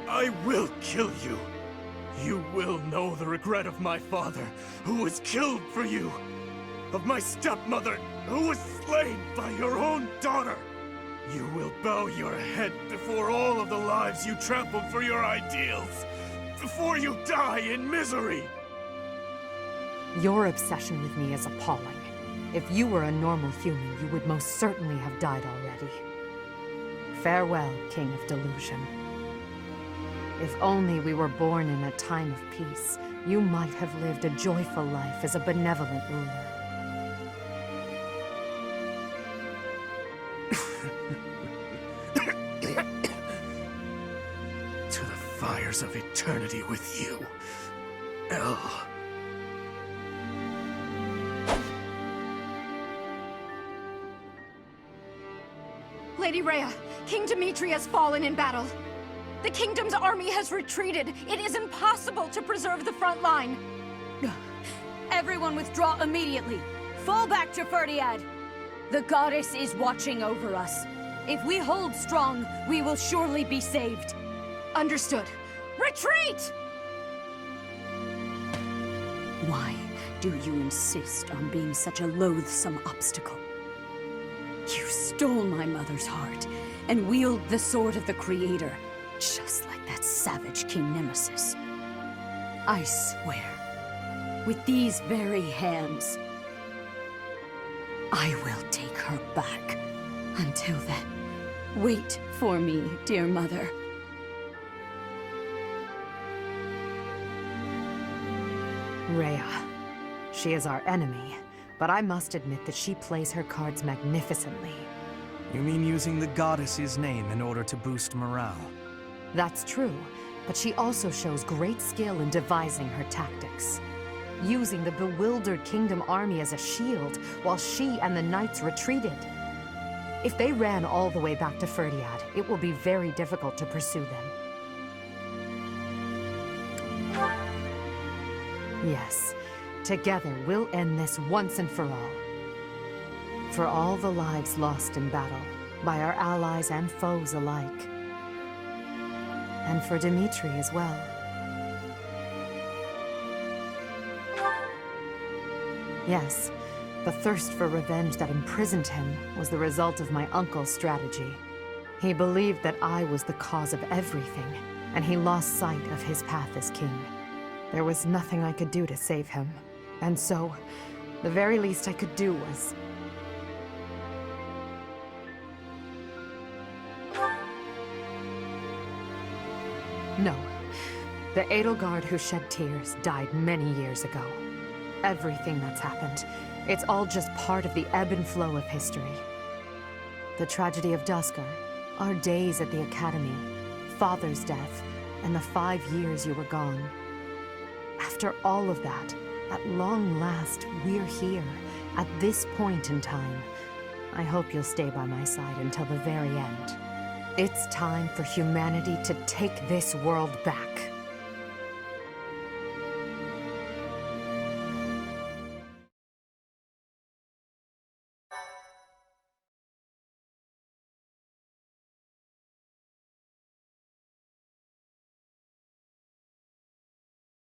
I will kill you. You will know the regret of my father, who was killed for you. Of my stepmother, who was slain by your own daughter. You will bow your head before all of the lives you trampled for your ideals, before you die in misery. Your obsession with me is appalling. If you were a normal human, you would most certainly have died already. Farewell, King of Delusion. If only we were born in a time of peace, you might have lived a joyful life as a benevolent ruler. To the fires of eternity with you, El. Lady Rhea, King Dimitri has fallen in battle. The kingdom's army has retreated. It is impossible to preserve the front line. Everyone withdraw immediately. Fall back to Ferdiad. The goddess is watching over us. If we hold strong, we will surely be saved. Understood. Retreat! Why do you insist on being such a loathsome obstacle? You stole my mother's heart and wield the sword of the Creator, just like that savage King Nemesis. I swear, with these very hands, I will take her back. Until then, wait for me, dear mother. Rhea. She is our enemy, but I must admit that she plays her cards magnificently. You mean using the goddess's name in order to boost morale? That's true, but she also shows great skill in devising her tactics. Using the bewildered Kingdom army as a shield while she and the knights retreated. If they ran all the way back to Ferdiad, it will be very difficult to pursue them. Yes, together we'll end this once and for all. For all the lives lost in battle, by our allies and foes alike. And for Dimitri as well. Yes, the thirst for revenge that imprisoned him was the result of my uncle's strategy. He believed that I was the cause of everything, and he lost sight of his path as king. There was nothing I could do to save him, and so, the very least I could do was... No. The Edelgard who shed tears died many years ago. Everything that's happened, it's all just part of the ebb and flow of history. The tragedy of Duscar, our days at the Academy, Father's death, and the 5 years you were gone. After all of that, at long last, we're here, at this point in time. I hope you'll stay by my side until the very end. It's time for humanity to take this world back.